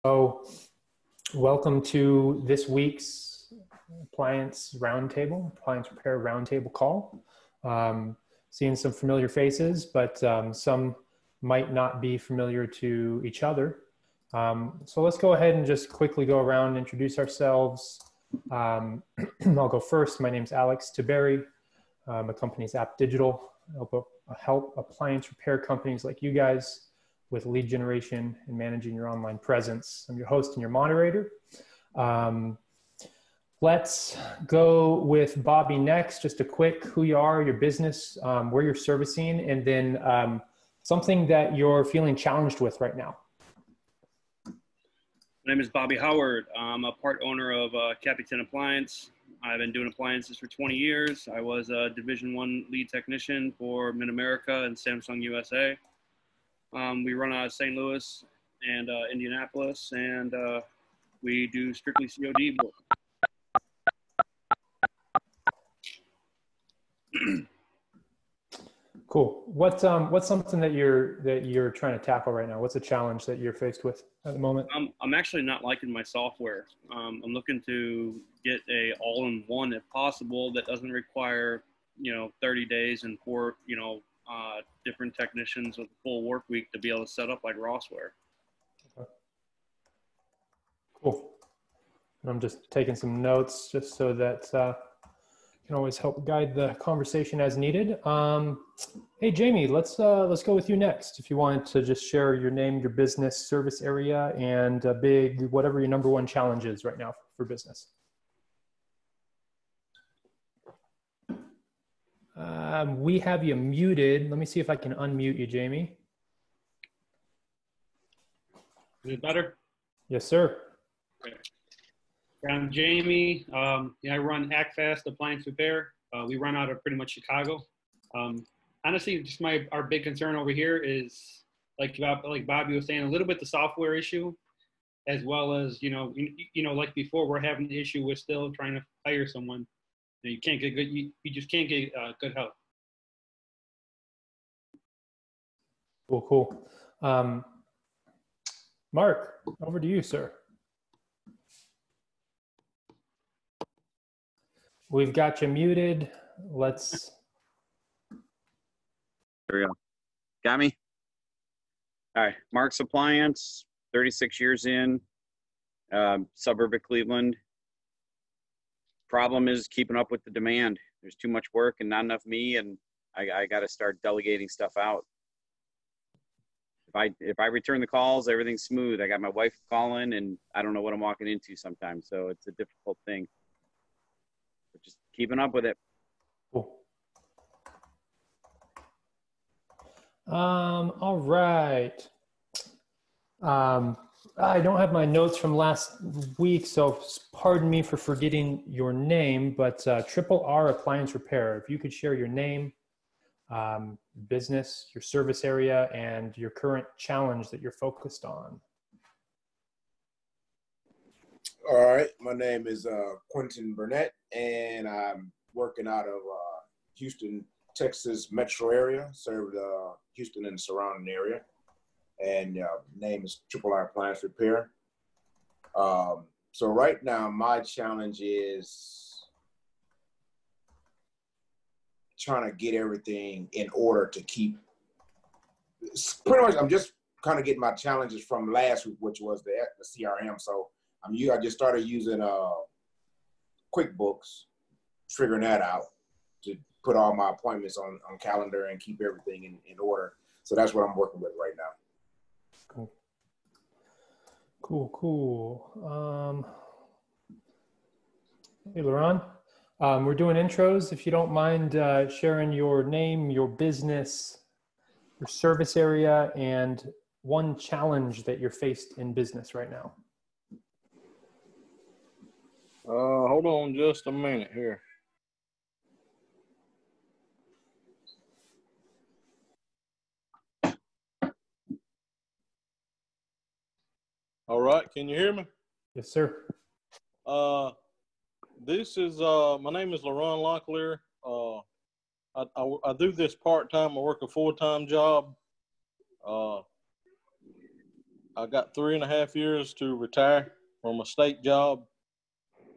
So, welcome to this week's Appliance Roundtable, Appliance Repair Roundtable call. Seeing some familiar faces, but some might not be familiar to each other. So let's go ahead and just quickly go around and introduce ourselves. I'll go first. My name's Alex Tiberi. My company's App Digital. I help appliance repair companies like you guys with lead generation and managing your online presence. I'm your host and your moderator. Let's go with Bobby next. Just a quick who you are, your business, where you're servicing, and then something that you're feeling challenged with right now. My name is Bobby Howard. I'm a part owner of Capitan Appliance. I've been doing appliances for 20 years. I was a Division I lead technician for Mid-America and Samsung USA. We run out of St. Louis and Indianapolis, and we do strictly COD. Cool. What's something that you're trying to tackle right now? What's a challenge that you're faced with at the moment? I'm actually not liking my software. I'm looking to get a all-in-one if possible that doesn't require 30 days and 4 different technicians with a full work week to be able to set up like Rossware. Okay. Cool. And I'm just taking some notes just so that can always help guide the conversation as needed. Hey, Jamie, let's go with you next. If you wanted to just share your name, your business, service area, and whatever your number one challenge is right now for business. We have you muted. Let me see if I can unmute you, Jamie. Is it better? Yes, sir. Okay. I'm Jamie. I run ActFast Appliance Repair. We run out of pretty much Chicago. Honestly, just our big concern over here is like Bobby was saying, a little bit the software issue, as well as like before, we're having the issue with still trying to hire someone. You can't get good. You just can't get good help. Cool. Mark, over to you, sir. We've got you muted. Let's. There we go. Got me? All right. Mark's Appliance, 36 years in, suburb of Cleveland. Problem is keeping up with the demand. There's too much work and not enough me, and I got to start delegating stuff out. If I return the calls, everything's smooth. I got my wife calling, and I don't know what I'm walking into sometimes, so it's a difficult thing. But just keeping up with it. Cool. All right. I don't have my notes from last week, so pardon me for forgetting your name, but Triple R Appliance Repair. If you could share your name, business, your service area, and your current challenge that you're focused on. All right, my name is Quentin Burnett, and I'm working out of Houston, Texas metro area, served Houston and the surrounding area. And name is Triple R Appliance Repair. So right now, my challenge is trying to get everything in order to keep. Pretty much, I'm just kind of getting my challenges from last week, which was the CRM. So I just started using QuickBooks, figuring that out to put all my appointments on calendar and keep everything in order. So that's what I'm working with right now. Cool. Hey, Laurent. We're doing intros. If you don't mind sharing your name, your business, your service area, and one challenge that you're faced in business right now. Hold on just a minute here. All right, can you hear me? Yes, sir. This is my name is Laurent Locklear. I do this part-time. I work a full-time job. I got 3.5 years to retire from a state job.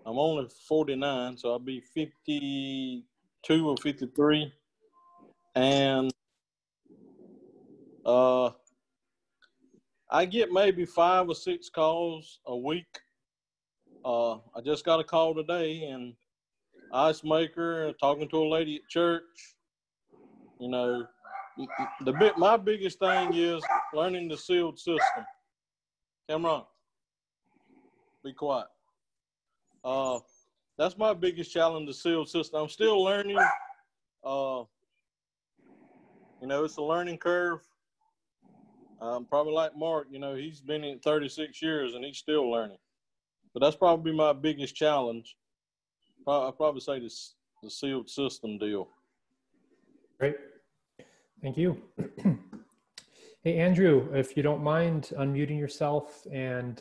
I'm only 49, so I'll be 52 or 53. And I get maybe 5 or 6 calls a week. I just got a call today, and ice maker, talking to a lady at church. You know, my biggest thing is learning the sealed system. Cameron, be quiet. That's my biggest challenge, the sealed system. I'm still learning. You know, it's a learning curve. Probably like Mark, you know, he's been in 36 years and he's still learning. But that's probably my biggest challenge. I'll probably say this, the sealed system deal. Great. Thank you. Hey, Andrew, if you don't mind unmuting yourself and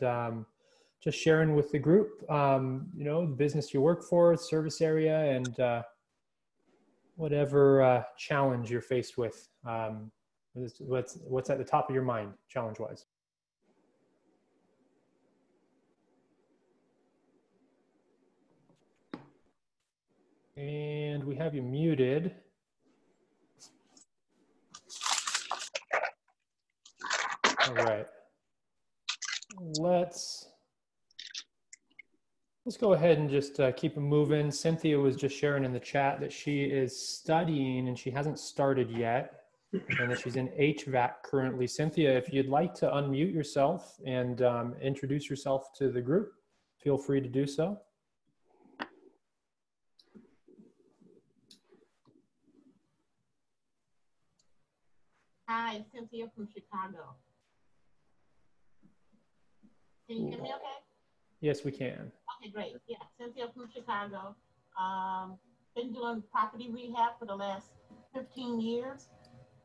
just sharing with the group, you know, the business you work for, service area, and whatever challenge you're faced with. What's at the top of your mind, challenge-wise? And we have you muted. All right. Let's go ahead and just keep it moving. Cynthia was just sharing in the chat that she is studying and she hasn't started yet, and that she's in HVAC currently. Cynthia, if you'd like to unmute yourself and introduce yourself to the group, feel free to do so. Hi, Cynthia from Chicago. Can you hear me okay? Yes, we can. Okay, great. Yeah, Cynthia from Chicago. Been doing property rehab for the last 15 years.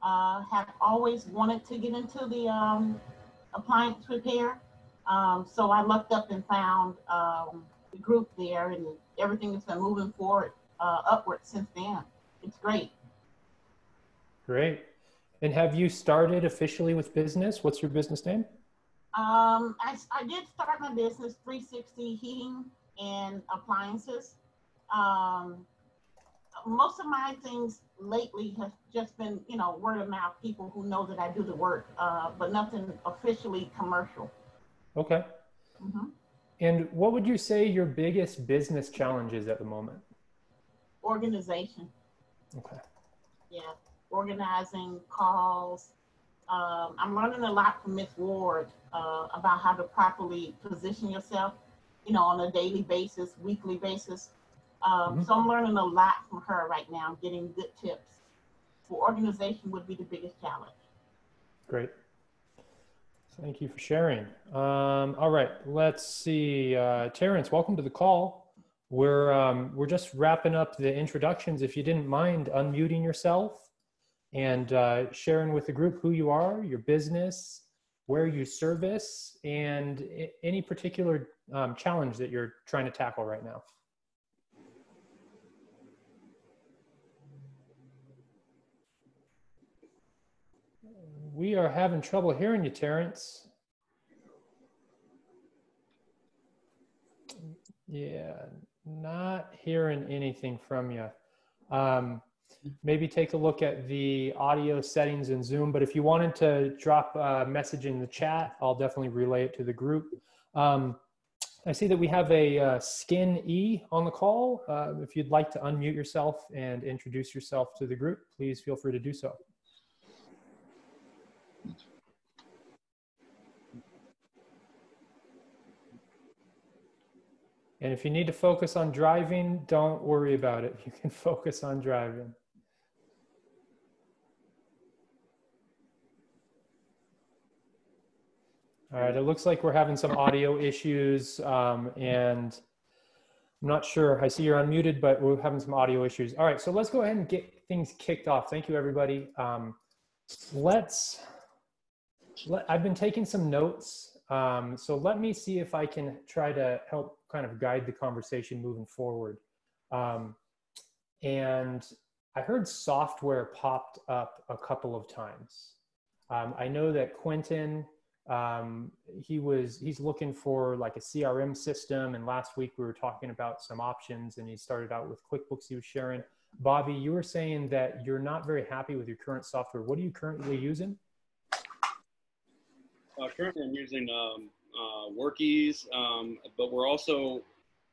Have always wanted to get into the appliance repair. So I looked up and found the group there, and everything has been moving forward, upward since then. It's great. Great. And have you started officially with business? What's your business name? I did start my business, 360 Heating and Appliances. Most of my things lately have just been, you know, word of mouth, people who know that I do the work, but nothing officially commercial. Okay. Mm-hmm. And what would you say your biggest business challenge is at the moment? Organization. Okay. Yeah, organizing calls. I'm learning a lot from Miss Ward about how to properly position yourself, you know, on a daily basis, weekly basis. So I'm learning a lot from her right now, getting good tips. For organization would be the biggest challenge. Great. Thank you for sharing. All right, let's see. Terrence, welcome to the call. We're just wrapping up the introductions. If you didn't mind unmuting yourself and sharing with the group who you are, your business, where you service, and any particular challenge that you're trying to tackle right now. We are having trouble hearing you, Terrence. Yeah, not hearing anything from you. Maybe take a look at the audio settings in Zoom, but if you wanted to drop a message in the chat, I'll definitely relay it to the group. I see that we have a Skin E on the call. If you'd like to unmute yourself and introduce yourself to the group, please feel free to do so. And if you need to focus on driving, don't worry about it. You can focus on driving. All right, it looks like we're having some audio issues, and I'm not sure. I see you're unmuted, but we're having some audio issues. All right, so let's go ahead and get things kicked off. Thank you, everybody. I've been taking some notes, so let me see if I can try to help kind of guide the conversation moving forward. And I heard software popped up a couple of times. I know that Quentin He's looking for like a CRM system. And last week we were talking about some options, and he started out with QuickBooks he was sharing. Bobby, you were saying that you're not very happy with your current software. What are you currently using? Currently I'm using Workies, but we're also,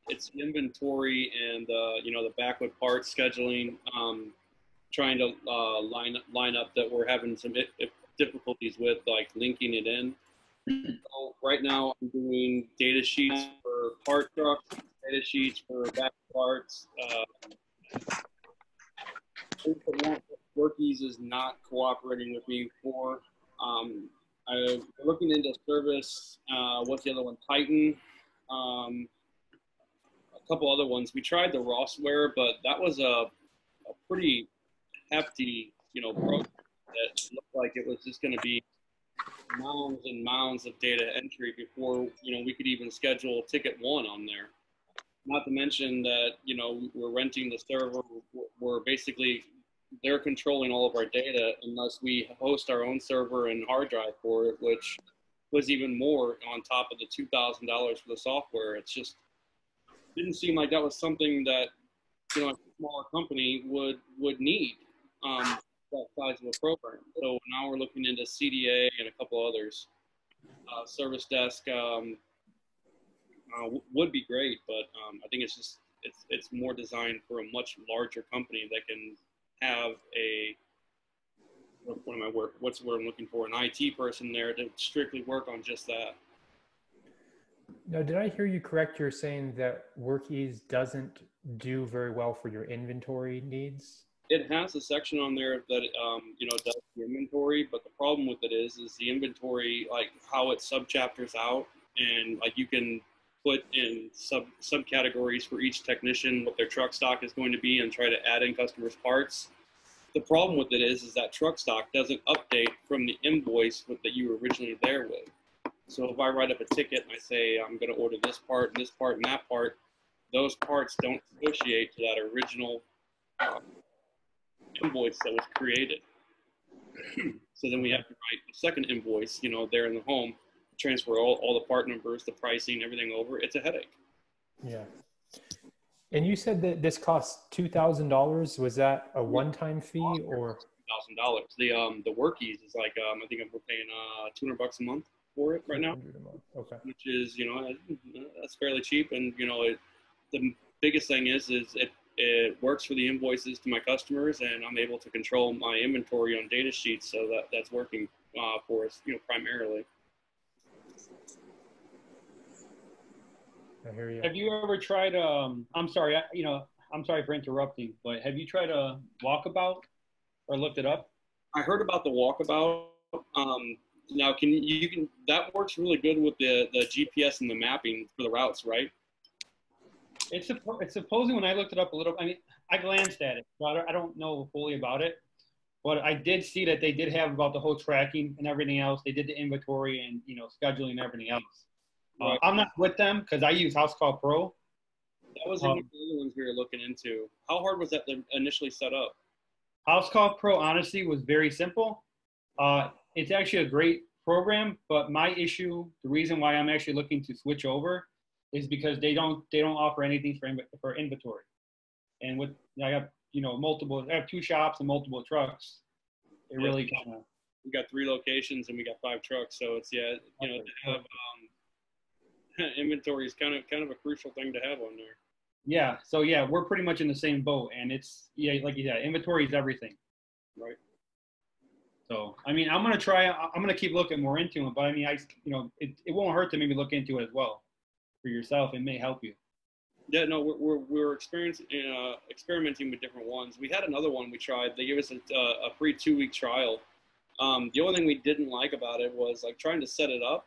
it's inventory and the backward parts scheduling, trying to line up that we're having some difficulties with, like linking it in. So right now I'm doing data sheets for part trucks, data sheets for back parts. Workies is not cooperating with me for. I'm looking into service. What's the other one? Titan. A couple other ones. We tried the Rossware, but that was a pretty hefty, program that looked like it was just going to be mounds and mounds of data entry before, we could even schedule ticket one on there. Not to mention that, we're renting the server. We're basically, they're controlling all of our data unless we host our own server and hard drive for it, which was even more on top of the $2,000 for the software. It's just didn't seem like that was something that, a smaller company would need. That size of a program. So now we're looking into CDA and a couple others. Service desk would be great, but I think it's more designed for a much larger company that can have what's the word I'm looking for? An IT person there to strictly work on just that. Now, did I hear you correct? You're saying that Workies doesn't do very well for your inventory needs? It has a section on there that does the inventory, but the problem with it is the inventory, like how it subchapters out, and like you can put in subcategories for each technician what their truck stock is going to be and try to add in customers' parts. The problem with it is that truck stock doesn't update from the invoice that you were originally there with. So if I write up a ticket and I say I'm going to order this part and this part and that part, those parts don't associate to that original invoice that was created. So then we have to write a second invoice, there in the home, transfer all the part numbers, the pricing, everything over. It's a headache. Yeah. And you said that this costs $2,000. Was that a one-time fee or $1,000? The Workies is like I think we're paying $200 a month for it right now. Okay. Which is that's fairly cheap, and the biggest thing is it works for the invoices to my customers, and I'm able to control my inventory on data sheets, so that's working for us, primarily. I hear you. Have you ever tried? I'm sorry, I'm sorry for interrupting, but have you tried a walkabout or looked it up? I heard about the walkabout. Now, that works really good with the GPS and the mapping for the routes, right? It's supposing when I looked it up a little, I glanced at it, so I don't know fully about it, but I did see that they did have about the whole tracking and everything else. They did the inventory and, scheduling and everything else. Right. I'm not with them because I use House Call Pro. That was one of the other ones we were looking into. How hard was that to initially set up? House Call Pro, honestly, was very simple. It's actually a great program, but my issue, the reason why I'm actually looking to switch over is because they don't offer anything for inventory. And with I have I have 2 shops and multiple trucks. It really kind of. We got 3 locations and we got 5 trucks, so it's to have inventory is kind of a crucial thing to have on there. Yeah. So yeah, we're pretty much in the same boat, and it's like you said, inventory is everything. Right. So I'm gonna keep looking more into it, but it won't hurt to maybe look into it as well for yourself. It may help you. Yeah, no, we're experimenting with different ones. We had another one we tried. They gave us a free 2-week trial. The only thing we didn't like about it was like trying to set it up.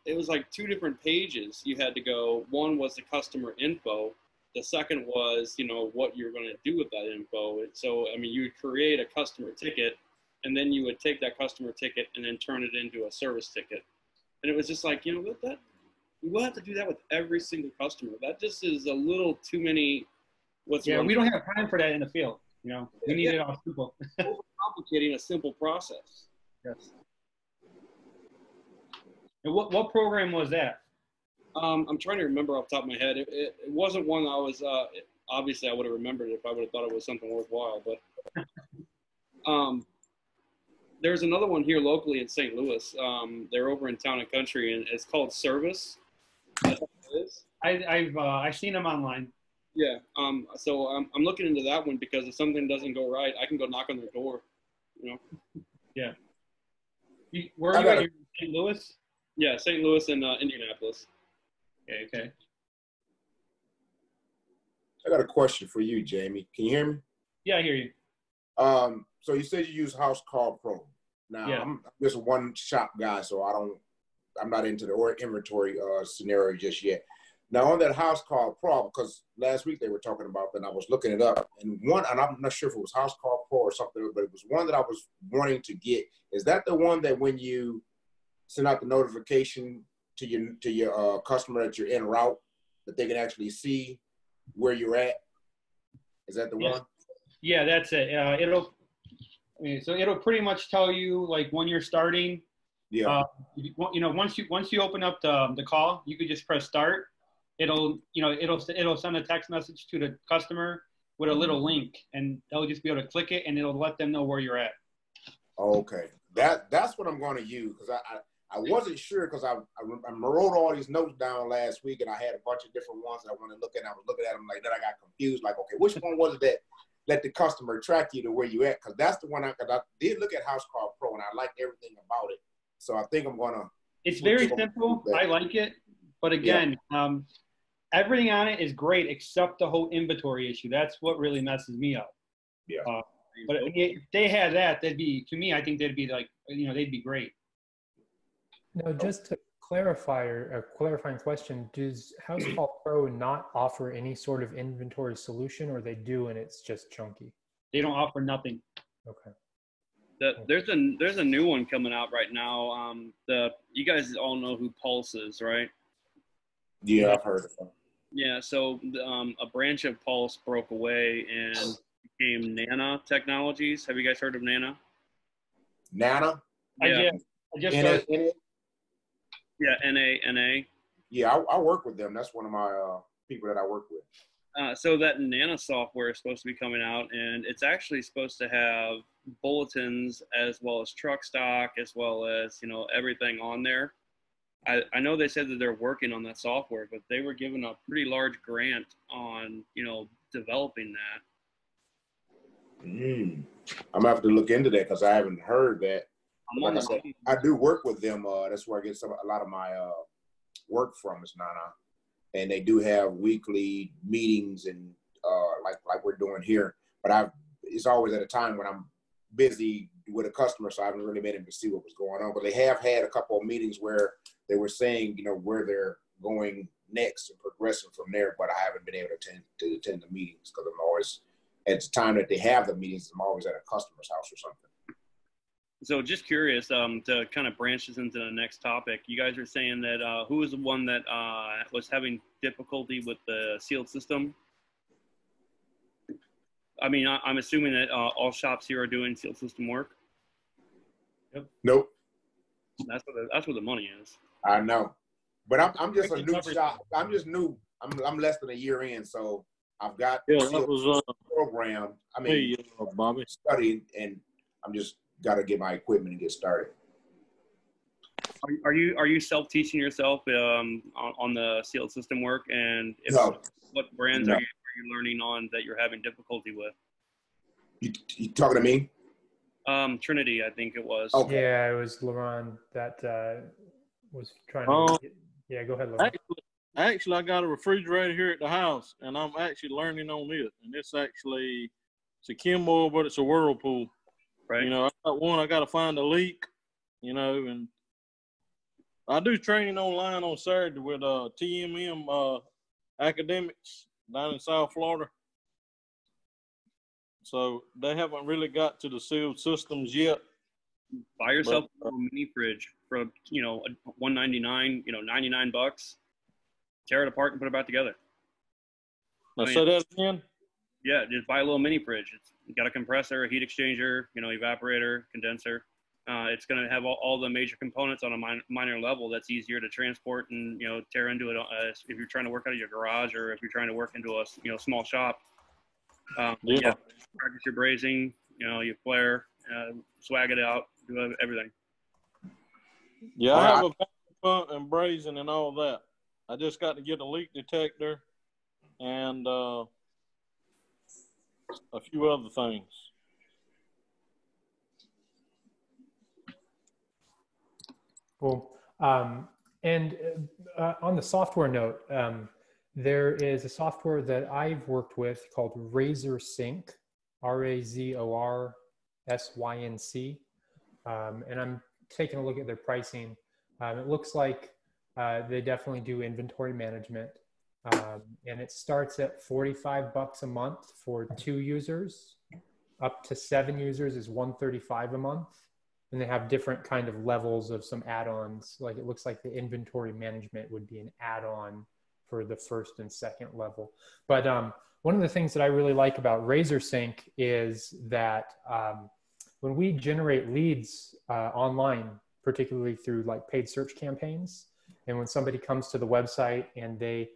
It was like 2 different pages you had to go. One was the customer info. The second was, what you're going to do with that info. So, you would create a customer ticket, and then you would take that customer ticket and then turn it into a service ticket. And it was just like, you will have to do that with every single customer. That just is a little too many. We don't have time for that in the field. We need it all simple. Complicating a simple process. Yes. And what program was that? I'm trying to remember off the top of my head. It wasn't one I was, obviously I would have remembered it if I would have thought it was something worthwhile, but there's another one here locally in St. Louis. They're over in Town and Country, and it's called Service. That's what it is. I've seen them online. Yeah. So I'm looking into that one because if something doesn't go right, I can go knock on their door. You know. Yeah. Where are you at? St. Louis? Yeah, St. Louis and Indianapolis. Okay. I got a question for you, Jamie. Can you hear me? Yeah, I hear you. So you said you use House Call Pro. Now, Yeah. I'm just a one-shop guy, so I'm not into the inventory scenario just yet. Now, on that House Call Pro, because last week they were talking about that, and I was looking it up, and I'm not sure if it was House Call Pro or something, but it was one that I was wanting to get. Is that the one that when you send out the notification to your customer that you're en route, that they can actually see where you're at? Is that the one? Yeah, that's it. It'll pretty much tell you like when you're starting. Yeah. Once you open up the call, you could just press start. It'll send a text message to the customer with a little link, and they'll just be able to click it, and it'll let them know where you're at. Okay, that's what I'm going to use, because I wasn't sure, because I wrote all these notes down last week, and I had a bunch of different ones that I wanted to look at. And I was looking at them like that. I got confused. Like, okay, which one was it that let the customer track you to where you at? Because that's the one I did look at House Call Pro, and I liked everything about it. So I think I'm gonna. It's very simple. I like it, but again, everything on it is great except the whole inventory issue. That's what really messes me up. Yeah. But if they had that, I think they'd be like, they'd be great. Now, just to clarify, a clarifying question, does House Call Pro not offer any sort of inventory solution, or they do and it's just chunky? They don't offer nothing. Okay. There's a new one coming out right now. You guys all know who Pulse is, right? Yeah, I've heard of them. Yeah, so a branch of Pulse broke away and became Nana Technologies. Have you guys heard of Nana? Nana? Yeah. I just started. Yeah, NA. Yeah, I work with them. That's one of my people that I work with. So that Nana software is supposed to be coming out, and it's actually supposed to have bulletins as well as truck stock, as well as everything on there. I know they said that they're working on that software, but they were given a pretty large grant on developing that. I'm gonna have to look into that, because I haven't heard that. Like I said, I do work with them. That's where I get a lot of my work from, is Nana, and they do have weekly meetings and like we're doing here. But it's always at a time when I'm busy with a customer, so I haven't really been able to see what was going on. But they have had a couple of meetings where they were saying, where they're going next and progressing from there. But I haven't been able to attend the meetings, because I'm always, at the time that they have the meetings, I'm always at a customer's house or something. So just curious, to kind of branch this into the next topic, you guys are saying that who was the one that was having difficulty with the sealed system? I mean, I'm assuming that all shops here are doing sealed system work. Yep. Nope. That's where the money is. I know, but I'm just a new shop. I'm just new. I'm less than a year in, so I've got that was program. I mean, Bobby, studying, and I'm just got to get my equipment and get started. Are you self-teaching yourself on the sealed system work? And if No. What brands are you learning on that you're having difficulty with? You talking to me? Trinity, I think it was. Okay. Yeah, it was Laurent that was trying to. Yeah, go ahead, Laurent. Actually, I got a refrigerator here at the house, and I'm actually learning on it. And it's a Kimball, but it's a Whirlpool. Right. I got one. I got to find a leak. And I do training online on Saturday with TMM academics down in South Florida. So they haven't really got to the sealed systems yet. Buy yourself a little mini fridge for $199, $99. Tear it apart and put it back together. Say that again. Yeah, just buy a little mini fridge. You got a compressor, a heat exchanger, evaporator, condenser. It's going to have all the major components on a minor level that's easier to transport and, tear into it if you're trying to work out of your garage or if you're trying to work into a, small shop. Yeah. Practice your brazing, you flare, swag it out, do everything. Yeah, I have a vacuum pump and brazing and all that. I just got to get a leak detector and a few other things. Cool. And on the software note, there is a software that I've worked with called Razor Sync, RAZORSYNC. And I'm taking a look at their pricing. It looks like they definitely do inventory management. And it starts at $45 a month for 2 users. Up to 7 users is $135 a month. And they have different kind of levels of some add-ons. Like it looks like the inventory management would be an add-on for the first and second level. But one of the things that I really like about Razor Sync is that when we generate leads online, particularly through like paid search campaigns, and when somebody comes to the website and they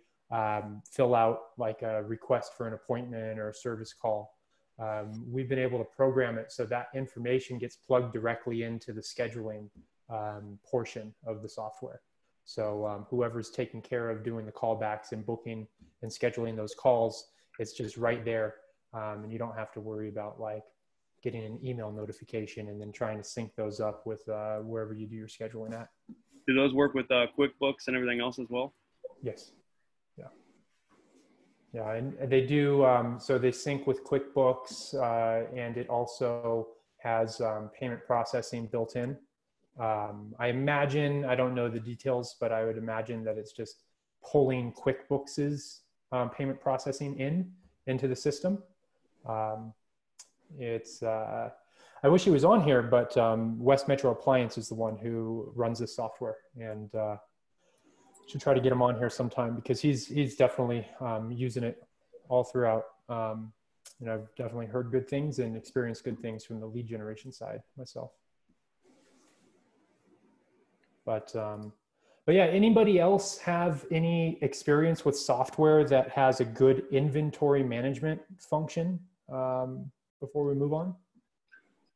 fill out like a request for an appointment or a service call, we've been able to program it so that information gets plugged directly into the scheduling portion of the software. So whoever's taking care of doing the callbacks and booking and scheduling those calls, it's just right there. And you don't have to worry about like getting an email notification and then trying to sync those up with wherever you do your scheduling at. Do those work with QuickBooks and everything else as well? Yes. Yeah. Yeah, and they do, so they sync with QuickBooks and it also has payment processing built in. I imagine, I don't know the details, but I would imagine that it's just pulling QuickBooks's payment processing into the system. I wish he was on here, but West Metro Appliance is the one who runs this software, and should try to get him on here sometime because he's definitely using it all throughout. I've definitely heard good things and experienced good things from the lead generation side myself. But yeah, anybody else have any experience with software that has a good inventory management function before we move on?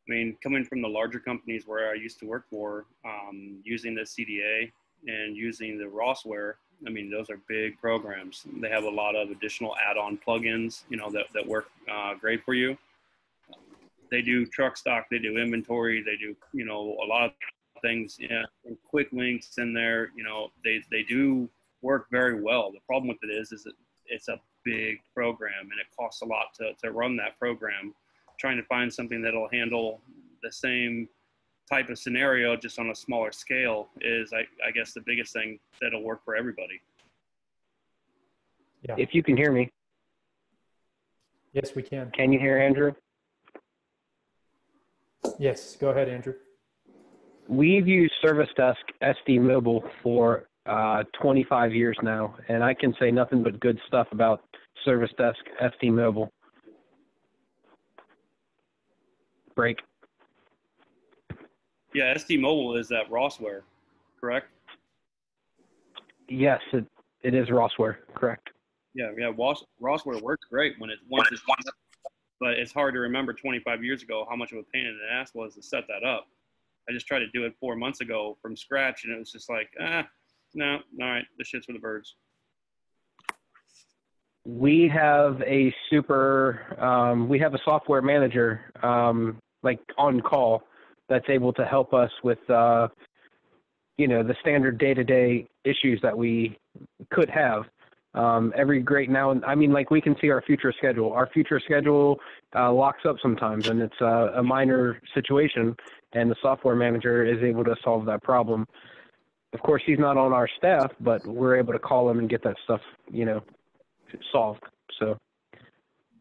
I mean, coming from the larger companies where I used to work for, using the CDA and using the Rossware, I mean, those are big programs. They have a lot of additional add-on plugins, that work great for you. They do truck stock, they do inventory, they do, a lot of things, and quick links in there, they do work very well. The problem with it is that it's a big program and it costs a lot to run that program. Trying to find something that'll handle the same type of scenario just on a smaller scale is, I guess, the biggest thing that'll work for everybody. Yeah. If you can hear me. Yes, we can. Can you hear Andrew? Yes, go ahead, Andrew. We've used Service Desk SD Mobile for 25 years now, and I can say nothing but good stuff about Service Desk SD Mobile. Break. Yeah, SD Mobile is that Rossware, correct? Yes, it is Rossware, correct. Yeah, Rossware works great once it's done, but it's hard to remember 25 years ago how much of a pain in the ass was to set that up. I just tried to do it 4 months ago from scratch, and it was just like, no, all right, this shit's for the birds. We have a software manager, like on call, that's able to help us with, the standard day-to-day issues that we could have. Every great now and I mean, like, we can see our future schedule. Our future schedule locks up sometimes, and it's a minor situation, and the software manager is able to solve that problem. Of course, he's not on our staff, but we're able to call him and get that stuff, solved. So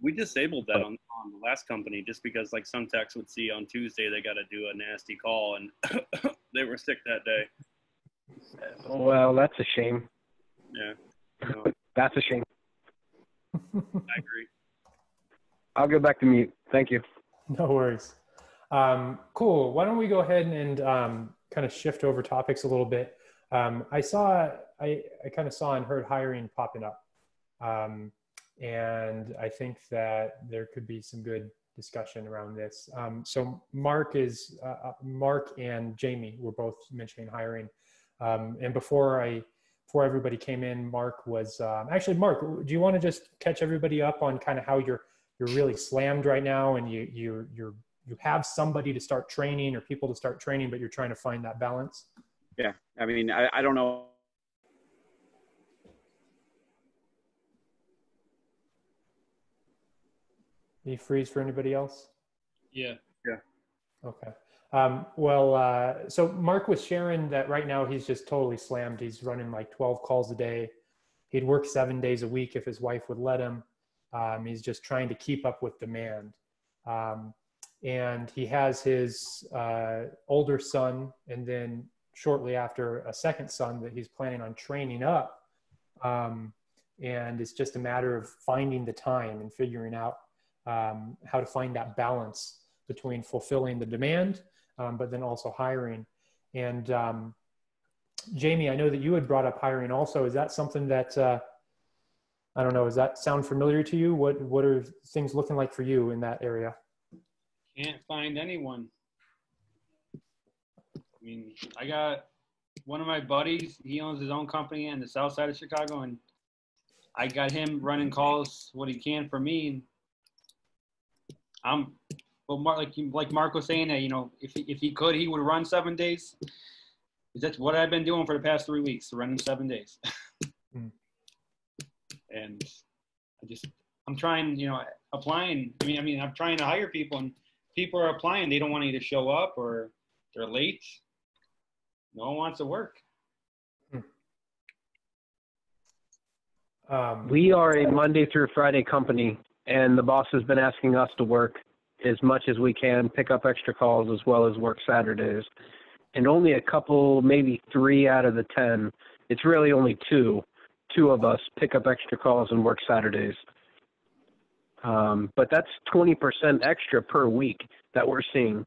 we disabled that on the last company just because, like, some techs would see on Tuesday they got to do a nasty call, and they were sick that day. Well, that's a shame. Yeah. That's a shame. I agree. I'll go back to mute. Thank you. No worries. Cool. Why don't we go ahead and kind of shift over topics a little bit. I kind of saw and heard hiring popping up. And I think that there could be some good discussion around this. So Mark and Jamie were both mentioning hiring. And before everybody came in, Mark was, actually Mark, do you want to just catch everybody up on kind of how you're really slammed right now, and you have somebody to start training or people to start training, but you're trying to find that balance? Yeah. I mean, I don't know. Did you freeze for anybody else? Yeah. Okay. So Mark was sharing that right now he's just totally slammed. He's running like 12 calls a day. He'd work 7 days a week if his wife would let him. He's just trying to keep up with demand. And he has his older son, and then shortly after, a second son that he's planning on training up. And it's just a matter of finding the time and figuring out how to find that balance between fulfilling the demand, but then also hiring. And Jamie, I know that you had brought up hiring also. Is that something that, I don't know, does that sound familiar to you? What are things looking like for you in that area? Can't find anyone. I mean, I got one of my buddies, he owns his own company in the south side of Chicago, and I got him running calls what he can for me. And well, like Mark was saying, that, you know, if he could, he would run 7 days. That's what I've been doing for the past 3 weeks, running 7 days. And I'm trying, you know, applying. I mean, I'm trying to hire people, and people are applying. They don't want you to show up, or they're late. No one wants to work. We are a Monday through Friday company, and the boss has been asking us to work as much as we can, pick up extra calls as well as work Saturdays. And only a couple, maybe 3 out of the 10, it's really only two of us pick up extra calls and work Saturdays. But that's 20% extra per week that we're seeing.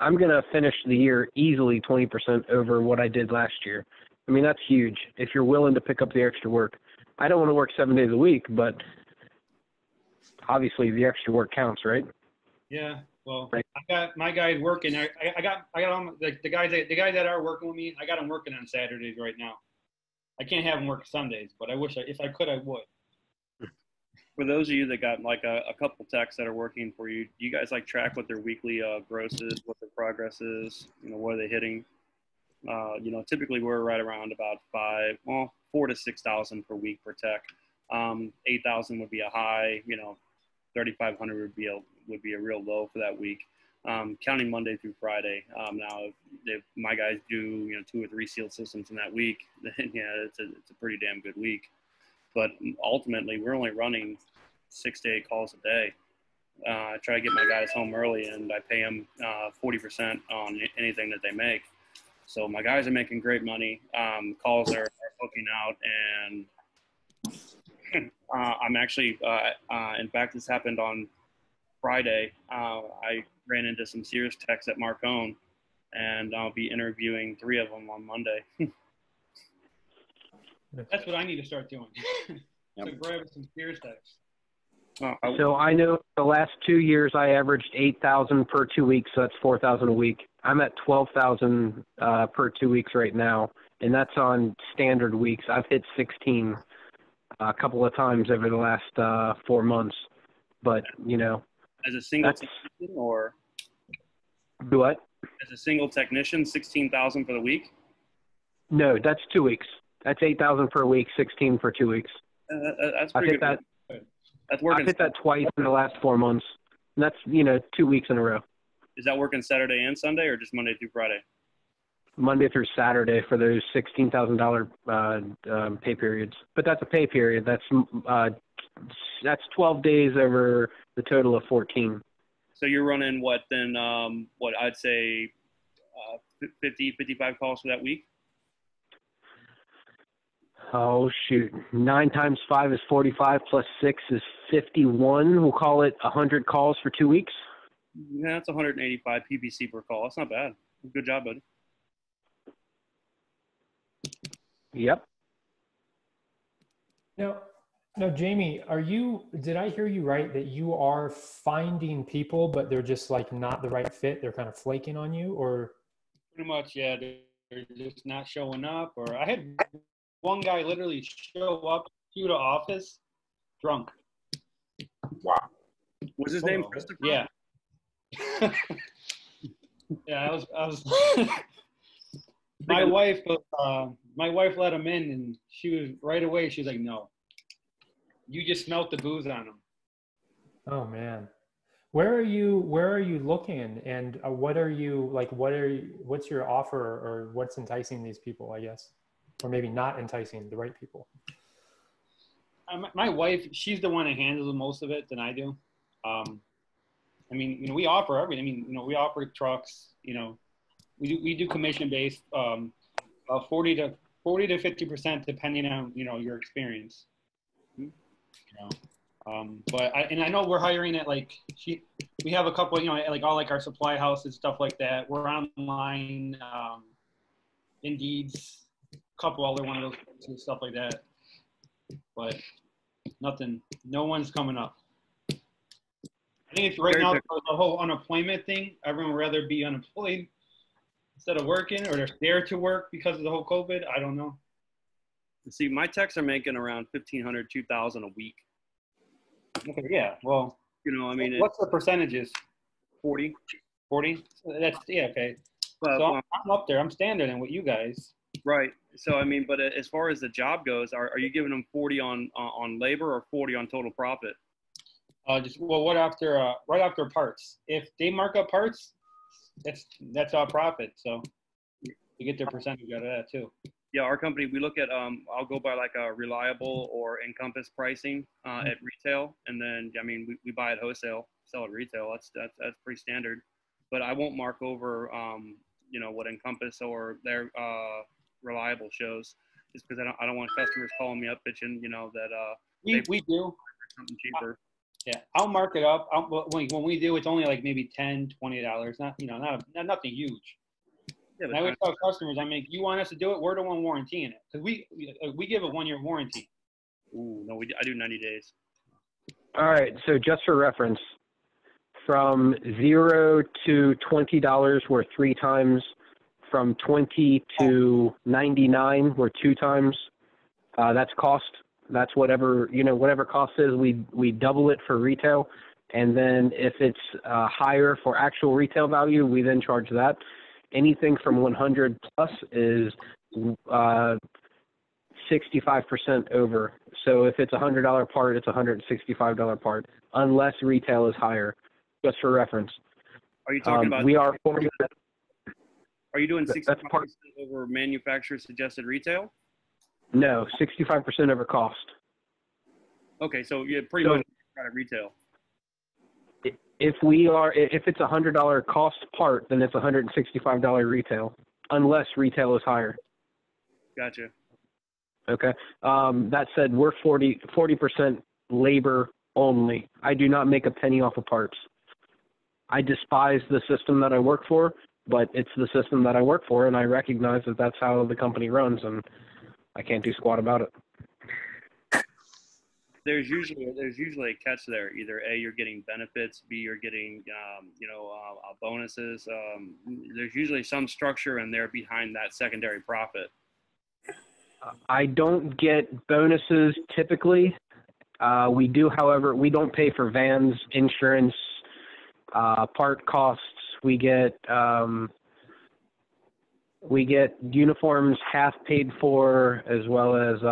I'm going to finish the year easily 20% over what I did last year. I mean, that's huge if you're willing to pick up the extra work. I don't want to work 7 days a week, but obviously the extra work counts, right? Yeah. Well, right. I got my guys working. I got the guys that are working with me. I got them working on Saturdays right now. I can't have them work Sundays, but I wish if I could, I would. For those of you that got like a couple techs that are working for you, do you guys like track what their weekly gross is, what their progress is? You know, what are they hitting? You know, typically we're right around about 4,000 to 6,000 per week per tech. 8,000 would be a high. You know, 3,500 would be a real low for that week. Counting Monday through Friday. Now, if my guys do 2 or 3 sealed systems in that week, then yeah, it's a pretty damn good week. But ultimately, we're only running 6 to 8 calls a day. I try to get my guys home early, and I pay them 40% on anything that they make. So my guys are making great money. Calls are booking out, and I'm actually, in fact, this happened on Friday. I ran into some Sears techs at Marcone, and I'll be interviewing 3 of them on Monday. That's what I need to start doing. So grab some Sears techs. So I know the last 2 years I averaged 8,000 per 2 weeks, so that's 4,000 a week. I'm at 12,000 per 2 weeks right now, and that's on standard weeks. I've hit 16 a couple of times over the last 4 months, but as a single technician, or do what? As a single technician, 16,000 for the week? No, that's 2 weeks. That's 8,000 per week, 16 for 2 weeks. That's pretty good. That's working. I've hit that twice in the last 4 months. And that's 2 weeks in a row. Is that working Saturday and Sunday, or just Monday through Friday? Monday through Saturday for those $16,000 pay periods. But that's a pay period. That's 12 days over the total of 14. So you're running what then? What I'd say, 50, 55 calls for that week. Oh shoot! 9 times 5 is 45, plus 6 is 51. We'll call it 100 calls for 2 weeks. Yeah, that's 185 PPC per call. That's not bad. Good job, buddy. Yep. Now, Jamie, did I hear you right that you are finding people, but they're just like not the right fit? They're kind of flaking on you, or? Pretty much, yeah. They're just not showing up. Or I had one guy literally show up to the office drunk. Wow. Was his name Christopher? Yeah. Yeah, I was my wife let him in, and she was right away. She was like, "No, you just smelt the booze on him." Oh man, where are you looking, and what's your offer, or what's enticing these people, I guess, or maybe not enticing the right people? My wife, she's the one that handles most of it than I do. I mean, we offer everything. I mean, we offer trucks. We do commission based, 40 to 50% depending on your experience. But I know we're hiring at we have a couple, like all like our supply houses, stuff like that. We're online, Indeed's, a couple other one of those stuff like that. But no one's coming up. I think it's right now the whole unemployment thing. Everyone would rather be unemployed instead of working, or they're scared to work because of the whole COVID. I don't know. See, my techs are making around $1,500, $2,000 a week. Okay, yeah. Well, I mean, what's the percentages? 40. 40? That's, yeah, okay. But, so I'm up there. I'm standard in with you guys. Right. So, I mean, but as far as the job goes, are you giving them 40 on labor or 40 on total profit? Right after parts. If they mark up parts, that's our profit. So you get their percentage out of that too. Yeah, our company, we look at, I'll go by like a Reliable or Encompass pricing at retail. And then, I mean, we buy at wholesale, sell at retail. That's pretty standard. But I won't mark over, what Encompass or their Reliable shows, just because I don't want customers calling me up bitching, that we do something cheaper. Yeah, I'll mark it up. When we do, it's only like maybe $10, $20. Not nothing huge. Yeah, but I always tell customers, you want us to do it? We're the one warrantying it, because we give a 1-year warranty. Ooh, no, I do 90 days. All right, so just for reference, from $0 to $20 we're 3 times. From 20 to 99 we're 2 times. That's cost. That's whatever cost is, we double it for retail. And then if it's higher for actual retail value, we then charge that. Anything from 100 plus is 65% over. So if it's a $100 part, it's a $165 part, unless retail is higher, just for reference. Are you talking about? Are you doing 65% over manufacturer suggested retail? No, 65% over cost. Okay, so you're pretty much at retail. If it's a $100 cost part, then it's $165 retail, unless retail is higher. Gotcha. Okay. That said, we're 40% labor only. I do not make a penny off of parts. I despise the system that I work for, but it's the system that I work for, and I recognize that that's how the company runs, and I can't do squat about it. There's usually a catch there. Either A, you're getting benefits, B, you're getting bonuses. There's usually some structure in there behind that secondary profit. I don't get bonuses typically. We do, however, we don't pay for vans, insurance, part costs. We get uniforms half paid for, as well as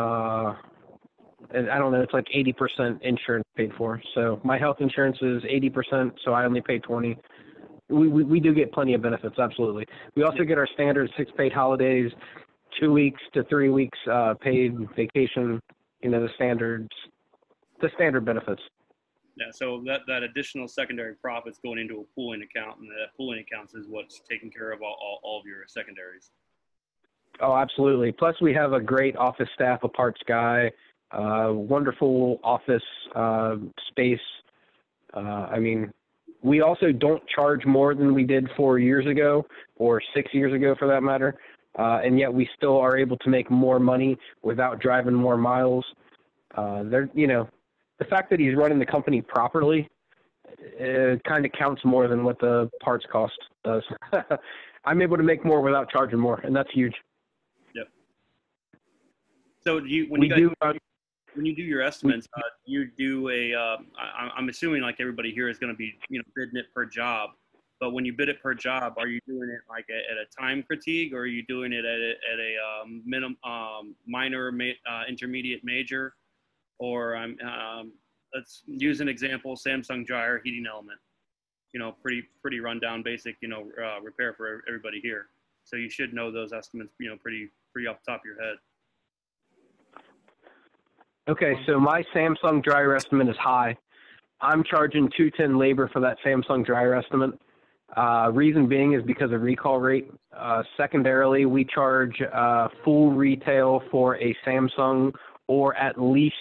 I don't know, it's like 80% insurance paid for. So my health insurance is 80%, so I only pay 20%. We do get plenty of benefits, absolutely. We also get our standard 6 paid holidays, 2 weeks to 3 weeks paid vacation, the standard benefits. Yeah, so that additional secondary profits going into a pooling account, and that pooling account is what's taking care of all of your secondaries. Oh, absolutely. Plus, we have a great office staff, a parts guy, wonderful office space. We also don't charge more than we did 4 years ago or 6 years ago for that matter. And yet we still are able to make more money without driving more miles. The fact that he's running the company properly, it kind of counts more than what the parts cost does. I'm able to make more without charging more, and that's huge. Yep. So when you do your estimates, you do I'm assuming like everybody here is going to be, bidding it per job. But when you bid it per job, are you doing it like at a time critique, or are you doing it at a minimum, minor, intermediate, major? Or let's use an example: Samsung dryer heating element. Pretty rundown, basic, repair for everybody here. So you should know those estimates, pretty off the top of your head. Okay, so my Samsung dryer estimate is high. I'm charging $210 labor for that Samsung dryer estimate. Reason being is because of recall rate. Secondarily, we charge full retail for a Samsung, or at least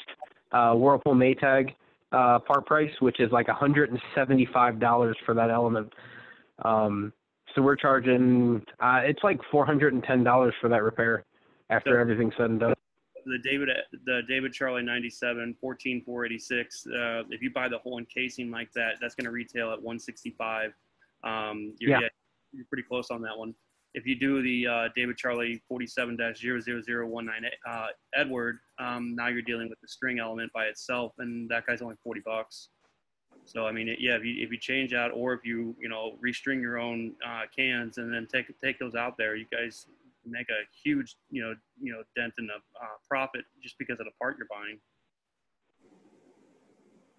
Whirlpool Maytag part price, which is like $175 for that element. So we're charging, it's like $410 for that repair after everything's said and done. The David Charlie 97, 14486. If you buy the whole encasing like that, that's going to retail at $165. You're pretty close on that one. If you do the David Charlie 47-00019 Edward, now you're dealing with the string element by itself, and that guy's only $40. So I mean, if you change out, or if you restring your own cans and then take those out there, you guys make a huge dent in the profit just because of the part you're buying.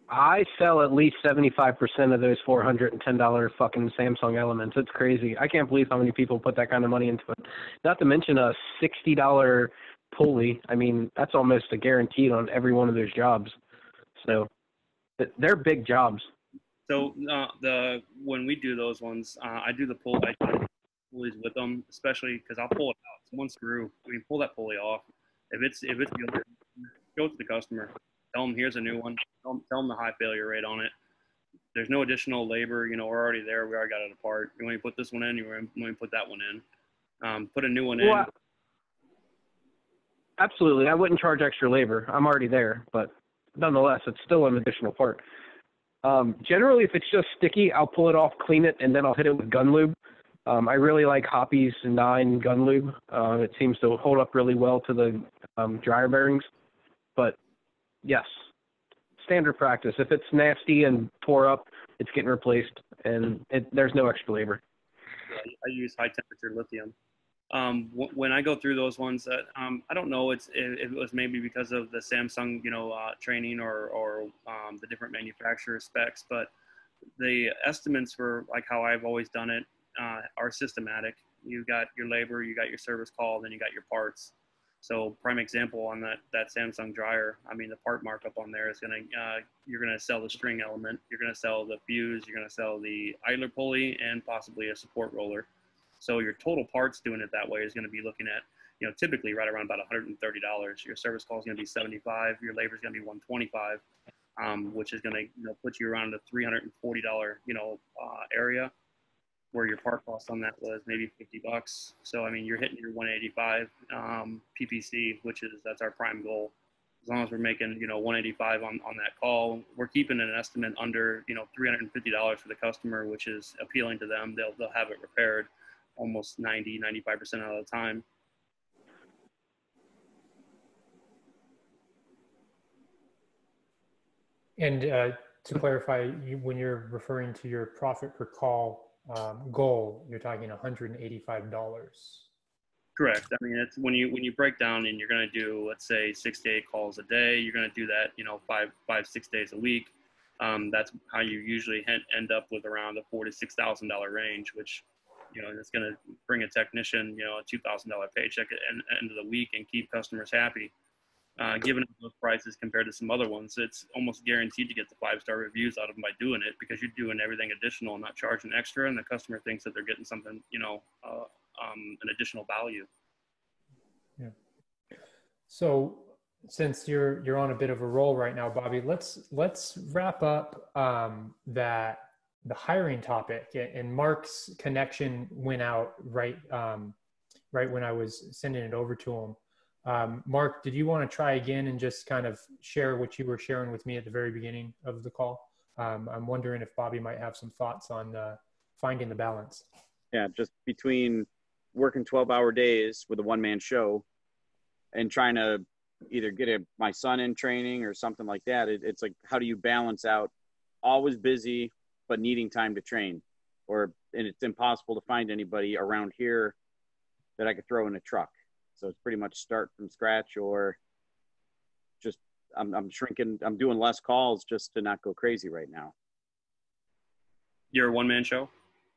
I sell at least 75% of those $410 fucking Samsung elements. It's crazy. I can't believe how many people put that kind of money into it. Not to mention a $60 pulley. I mean, that's almost a guaranteed on every one of those jobs. So they're big jobs. So when we do those ones, I do the pulleys with them, especially because I'll pull it out. It's one screw. We can pull that pulley off. If it's go to the customer. Tell them here's a new one. Tell them the high failure rate on it. There's no additional labor. We're already there. We already got it apart. You want to put this one in? You want to put that one in? Put a new one in. Absolutely. I wouldn't charge extra labor. I'm already there. But nonetheless, it's still an additional part. Generally, if it's just sticky, I'll pull it off, clean it, and then I'll hit it with gun lube. I really like Hoppy's 9 gun lube. It seems to hold up really well to the dryer bearings. But yes, standard practice. If it's nasty and tore up, it's getting replaced, and there's no extra labor. I use high temperature lithium. When I go through those ones, I don't know if it was maybe because of the Samsung, training or the different manufacturer specs, but the estimates for like how I've always done it are systematic. You got your labor, you got your service call, then you got your parts. So prime example on that Samsung dryer, I mean, the part markup on there is you're going to sell the string element, you're going to sell the fuse, you're going to sell the idler pulley, and possibly a support roller. So your total parts doing it that way is going to be looking at, typically right around about $130. Your service call is going to be $75. Your labor is going to be $125, which is going to put you around the $340 area, where your part cost on that was maybe $50. So I mean, you're hitting your 185 PPC, that's our prime goal. As long as we're making 185 on that call, we're keeping an estimate under $350 for the customer, which is appealing to them. They'll have it repaired almost 95% of the time. And to clarify, when you're referring to your profit per call goal, you're talking $185. Correct. I mean, it's when you break down and you're going to do, let's say, 6 to 8 calls a day, you're going to do that, 5-6 days a week. That's how you usually end up with around the $4,000 to $6,000 range, which, it's going to bring a technician, a $2,000 paycheck at the end of the week and keep customers happy. Given those prices compared to some other ones, it's almost guaranteed to get the 5-star reviews out of them by doing it, because you're doing everything additional and not charging extra, and the customer thinks that they're getting something, an additional value. Yeah. So since you're on a bit of a roll right now, Bobby, let's wrap up that hiring topic, and Mark's connection went out right when I was sending it over to him. Mark, did you want to try again and just kind of share what you were sharing with me at the very beginning of the call? I'm wondering if Bobby might have some thoughts on finding the balance. Yeah, just between working 12-hour days with a one-man show and trying to either get my son in training or something like that. It's like, how do you balance out always busy but needing time to train? And it's impossible to find anybody around here that I could throw in a truck. So it's pretty much start from scratch, or just I'm shrinking. I'm doing less calls just to not go crazy right now. You're a one-man show?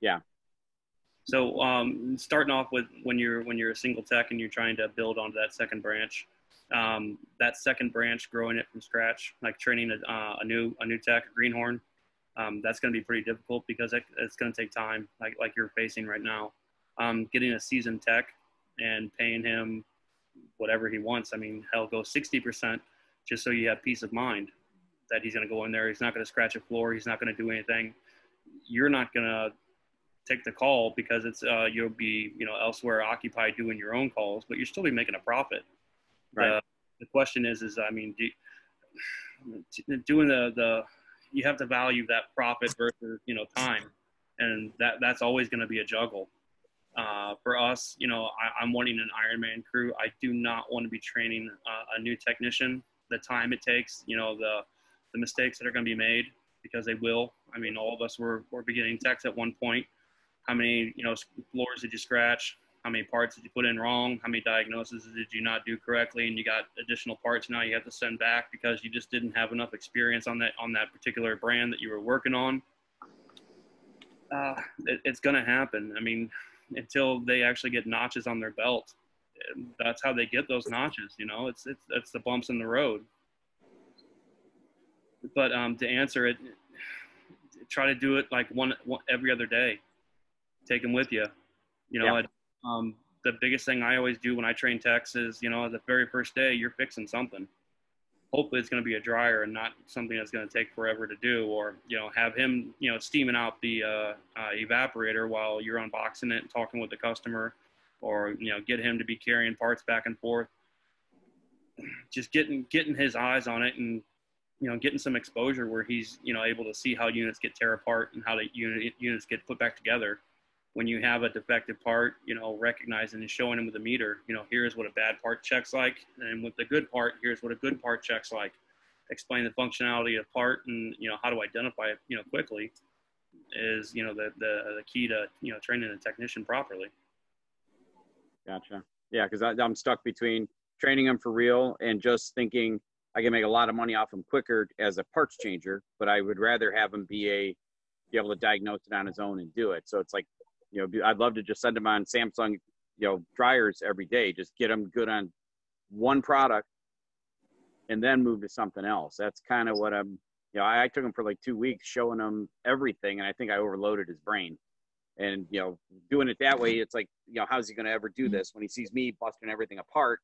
Yeah. So starting off with when you're a single tech and you're trying to build onto that second branch, growing it from scratch, like training a new tech, a greenhorn, that's going to be pretty difficult because it's going to take time, like you're facing right now. Getting a seasoned tech and paying him whatever he wants. I mean, hell, go 60% just so you have peace of mind that he's going to go in there. He's not going to scratch a floor. He's not going to do anything. You're not going to take the call because it's you'll be elsewhere occupied doing your own calls, but you'll still be making a profit. Right. The question is I mean, doing the you have to value that profit versus time, and that's always going to be a juggle. For us, I'm wanting an Ironman crew. I do not want to be training a new technician. The time it takes, the mistakes that are going to be made, because they will. I mean, all of us were beginning techs at one point. How many, floors did you scratch? How many parts did you put in wrong? How many diagnoses did you not do correctly? And you got additional parts now you have to send back because you just didn't have enough experience on that particular brand that you were working on. It's going to happen. I mean, until they actually get notches on their belt, that's how they get those notches. It's the bumps in the road. But to answer it, try to do it like one every other day. Take them with you. The biggest thing I always do when I train techs is, the very first day you're fixing something. Hopefully it's going to be a dryer and not something that's going to take forever to do, or, have him, steaming out the evaporator while you're unboxing it and talking with the customer, or, get him to be carrying parts back and forth. Just getting his eyes on it and, getting some exposure where he's, able to see how units get tear apart and how the units get put back together. When you have a defective part, recognizing and showing him with a meter, here's what a bad part checks like. And with the good part, here's what a good part checks like. Explain the functionality of part and, how to identify it, quickly is, the key to, training a technician properly. Gotcha. Yeah, because I'm stuck between training him for real and just thinking I can make a lot of money off him quicker as a parts changer, but I would rather have him be able to diagnose it on his own and do it. So it's like, I'd love to just send him on Samsung, dryers every day. Just get him good on one product and then move to something else. That's kind of what I took him for like 2 weeks showing him everything. And I think I overloaded his brain. And, doing it that way, it's like, how's he going to ever do this when he sees me busting everything apart?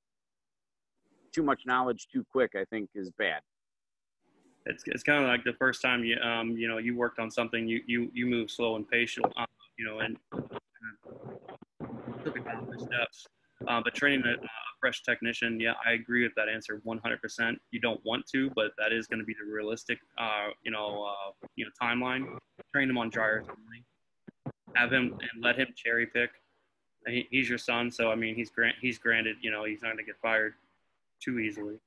Too much knowledge too quick, I think, is bad. It's kind of like the first time you worked on something, you move slow and patient, and took it down the steps. But training a fresh technician, yeah, I agree with that answer 100%. You don't want to, but that is going to be the realistic, timeline. Train him on dryers only. Have him and let him cherry pick. He's your son, so I mean, he's granted. He's not going to get fired too easily.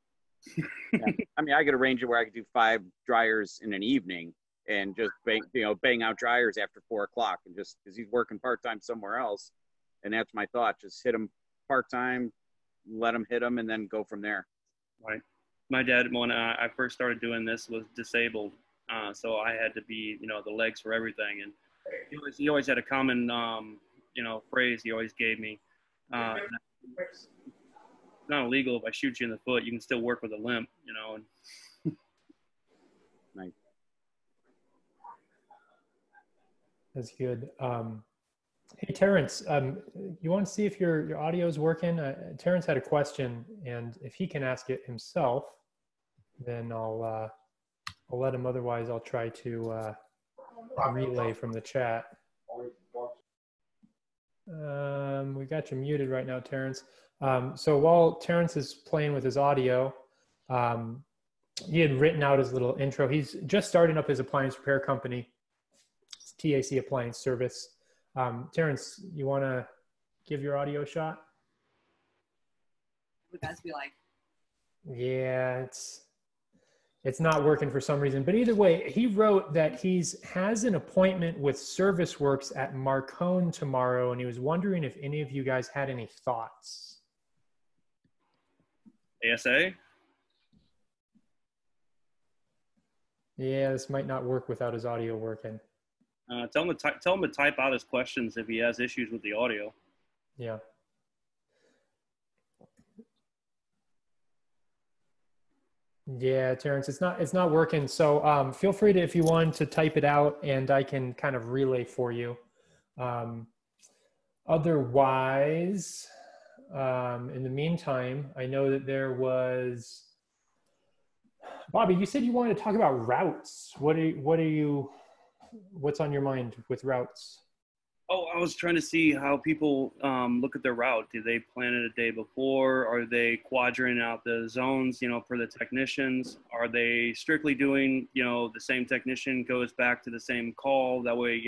Yeah. I mean, I could arrange it where I could do 5 dryers in an evening and just bang out dryers after 4 o'clock, and just because he's working part-time somewhere else. And that's my thought. Just hit him part-time, let him hit him, and then go from there. Right. My dad, when I first started doing this, was disabled. So I had to be, the legs for everything. And he always had a common, phrase he always gave me. It's not illegal if I shoot you in the foot. You can still work with a limp, And Nice. That's good. Hey, Terrence, you want to see if your audio is working? Terrence had a question, and if he can ask it himself, then I'll let him. Otherwise, I'll try to a relay from the chat. We got you muted right now, Terrence. So while Terrence is playing with his audio, he had written out his little intro. He's just starting up his appliance repair company, TAC Appliance Service. Terrence, you want to give your audio a shot? Would that be like? Yeah, it's not working for some reason. But either way, he wrote that has an appointment with ServiceWorks at Marcone tomorrow, and he was wondering if any of you guys had any thoughts. ASA? Yeah, this might not work without his audio working. Tell him to type out his questions if he has issues with the audio. Yeah. Yeah, Terrence, it's not working. So feel free to, if you want, to type it out, and I can kind of relay for you. Otherwise, in the meantime, I know that there was Bobby. You said you wanted to talk about routes. What's on your mind with routes? Oh, I was trying to see how people look at their route. Do they plan it a day before? Are they quadrant out the zones, for the technicians? Are they strictly doing, the same technician goes back to the same call? That way,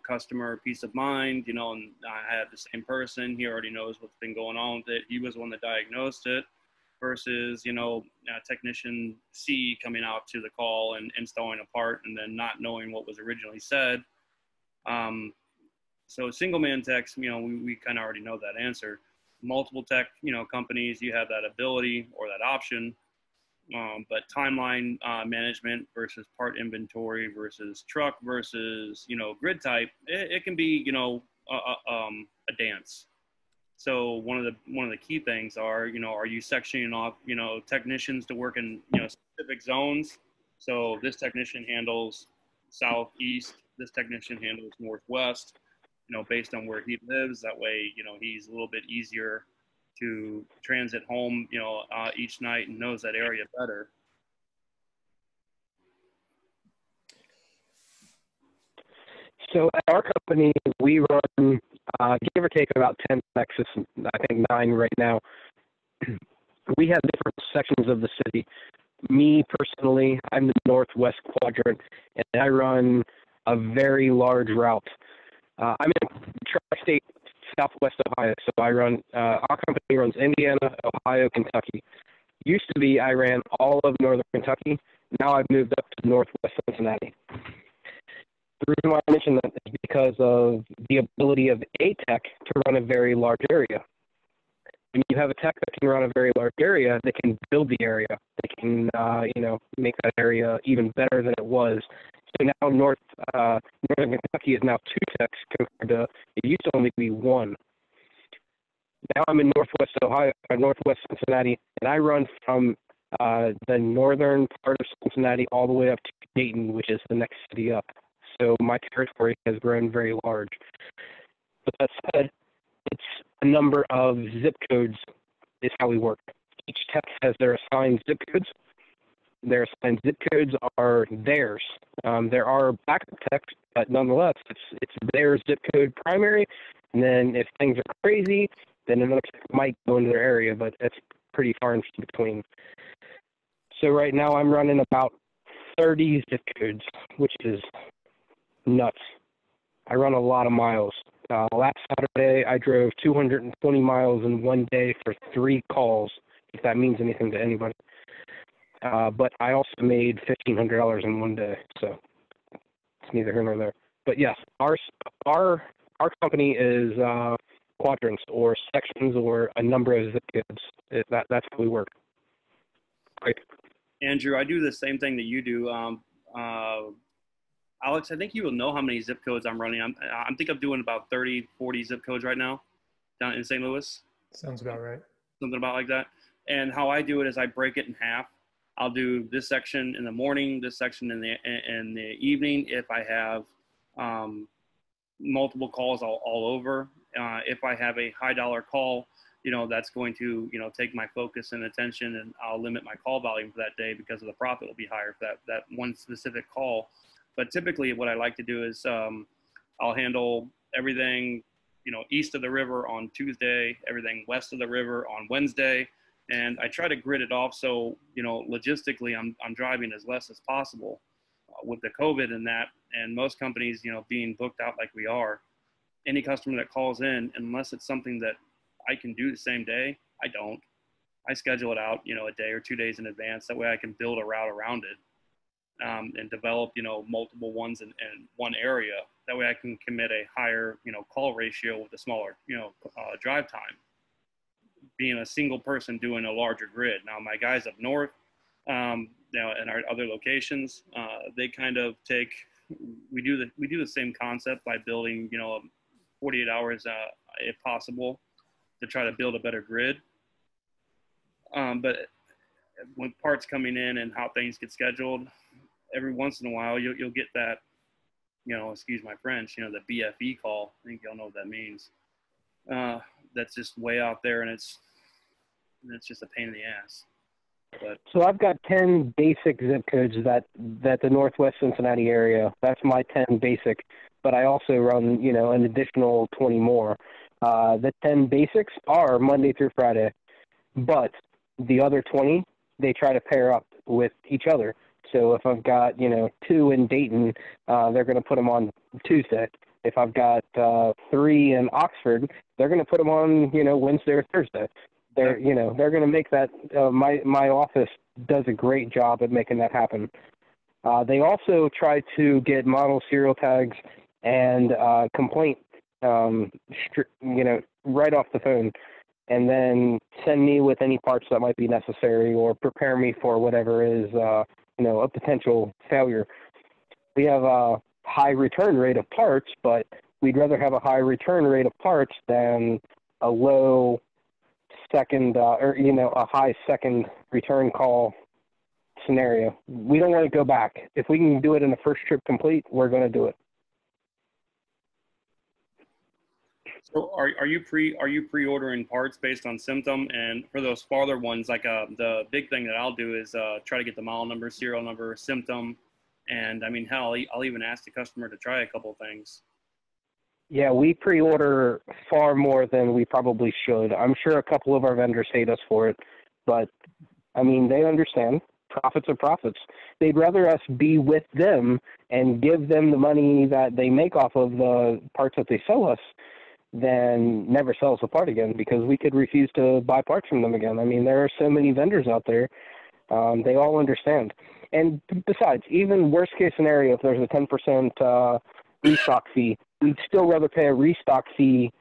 customer peace of mind, and I have the same person. He already knows what's been going on with it. He was the one that diagnosed it versus, technician C coming out to the call and installing a part and then not knowing what was originally said. So single man techs, we kind of already know that answer. Multiple tech, companies, you have that ability or that option. But timeline management versus part inventory versus truck versus, grid type, it can be, a dance. So one of the key things are, are you sectioning off, technicians to work in, specific zones? So this technician handles southeast, this technician handles northwest. Based on where he lives. That way, he's a little bit easier to transit home, each night and knows that area better. So at our company, we run, give or take, about 10 Texas, I think 9 right now. We have different sections of the city. Me, personally, I'm the northwest quadrant, and I run a very large route. I'm in tri-state southwest Ohio, so I run, our company runs Indiana, Ohio, Kentucky. Used to be I ran all of northern Kentucky. Now I've moved up to northwest Cincinnati. The reason why I mention that is because of the ability of a tech to run a very large area. When you have a tech that can run a very large area, they can build the area. They can, make that area even better than it was. So now northern Kentucky is now 2 techs compared to, it used to only be 1. Now I'm in northwest Ohio, northwest Cincinnati, and I run from the northern part of Cincinnati all the way up to Dayton, which is the next city up. So my territory has grown very large. But that said, it's a number of zip codes is how we work. Each tech has their assigned zip codes. Their assigned zip codes are theirs. There are backup techs, but nonetheless, it's their zip code primary. And then if things are crazy, then another tech might go into their area, but it's pretty far in between. So right now I'm running about 30 zip codes, which is nuts. I run a lot of miles. Last Saturday, I drove 220 miles in one day for 3 calls, if that means anything to anybody. But I also made $1,500 in one day, so it's neither here nor there. But yes, our company is quadrants or sections or a number of zip codes. That's how we work. Great. Andrew, I do the same thing that you do. Alex, I think you will know how many zip codes I'm running. I think I'm doing about 30, 40 zip codes right now down in St. Louis. Sounds about right. Something about like that. And how I do it is I break it in half. I'll do this section in the morning, this section in the evening. If I have multiple calls all over, if I have a high dollar call, that's going to, take my focus and attention, and I'll limit my call volume for that day because of the profit will be higher for that one specific call. But typically what I like to do is I'll handle everything, east of the river on Tuesday, everything west of the river on Wednesday. And I try to grid it off so, logistically I'm driving as less as possible with the COVID and that. And most companies, being booked out like we are, any customer that calls in, unless it's something that I can do the same day, I don't. I schedule it out, a day or 2 days in advance. That way I can build a route around it and develop, multiple ones in one area. That way I can commit a higher, call ratio with a smaller, drive time. Being a single person doing a larger grid. Now my guys up north, in our other locations, they kind of take. We do the same concept by building, 48 hours if possible, to try to build a better grid. But when parts coming in and how things get scheduled, every once in a while you'll get that, excuse my French, the BFE call. I think y'all know what that means. That's just way out there, and it's just a pain in the ass. But so I've got 10 basic zip codes that the Northwest Cincinnati area. That's my 10 basic, but I also run an additional 20 more. The 10 basics are Monday through Friday, but the other 20 they try to pair up with each other. So if I've got 2 in Dayton, they're going to put them on Tuesday. If I've got 3 in Oxford, they're going to put them on Wednesday or Thursday. They're going to make that. My office does a great job at making that happen. They also try to get model serial tags and complaint, right off the phone, and then send me with any parts that might be necessary or prepare me for whatever is a potential failure. We have a high return rate of parts, but we'd rather have a high return rate of parts than a low second a high second return call scenario. We don't want to go back. If we can do it in the first trip complete, we're going to do it. So are you pre-ordering parts based on symptom? And for those farther ones, like the big thing that I'll do is try to get the model number, serial number, symptom, and I mean, hell, I'll even ask the customer to try a couple things. Yeah, we pre-order far more than we probably should. I'm sure a couple of our vendors hate us for it, but I mean, they understand. Profits are profits. They'd rather us be with them and give them the money that they make off of the parts that they sell us than never sell us a part again, because we could refuse to buy parts from them again. I mean, there are so many vendors out there. They all understand. And besides, even worst case scenario, if there's a 10% restock fee, we'd still rather pay a restock fee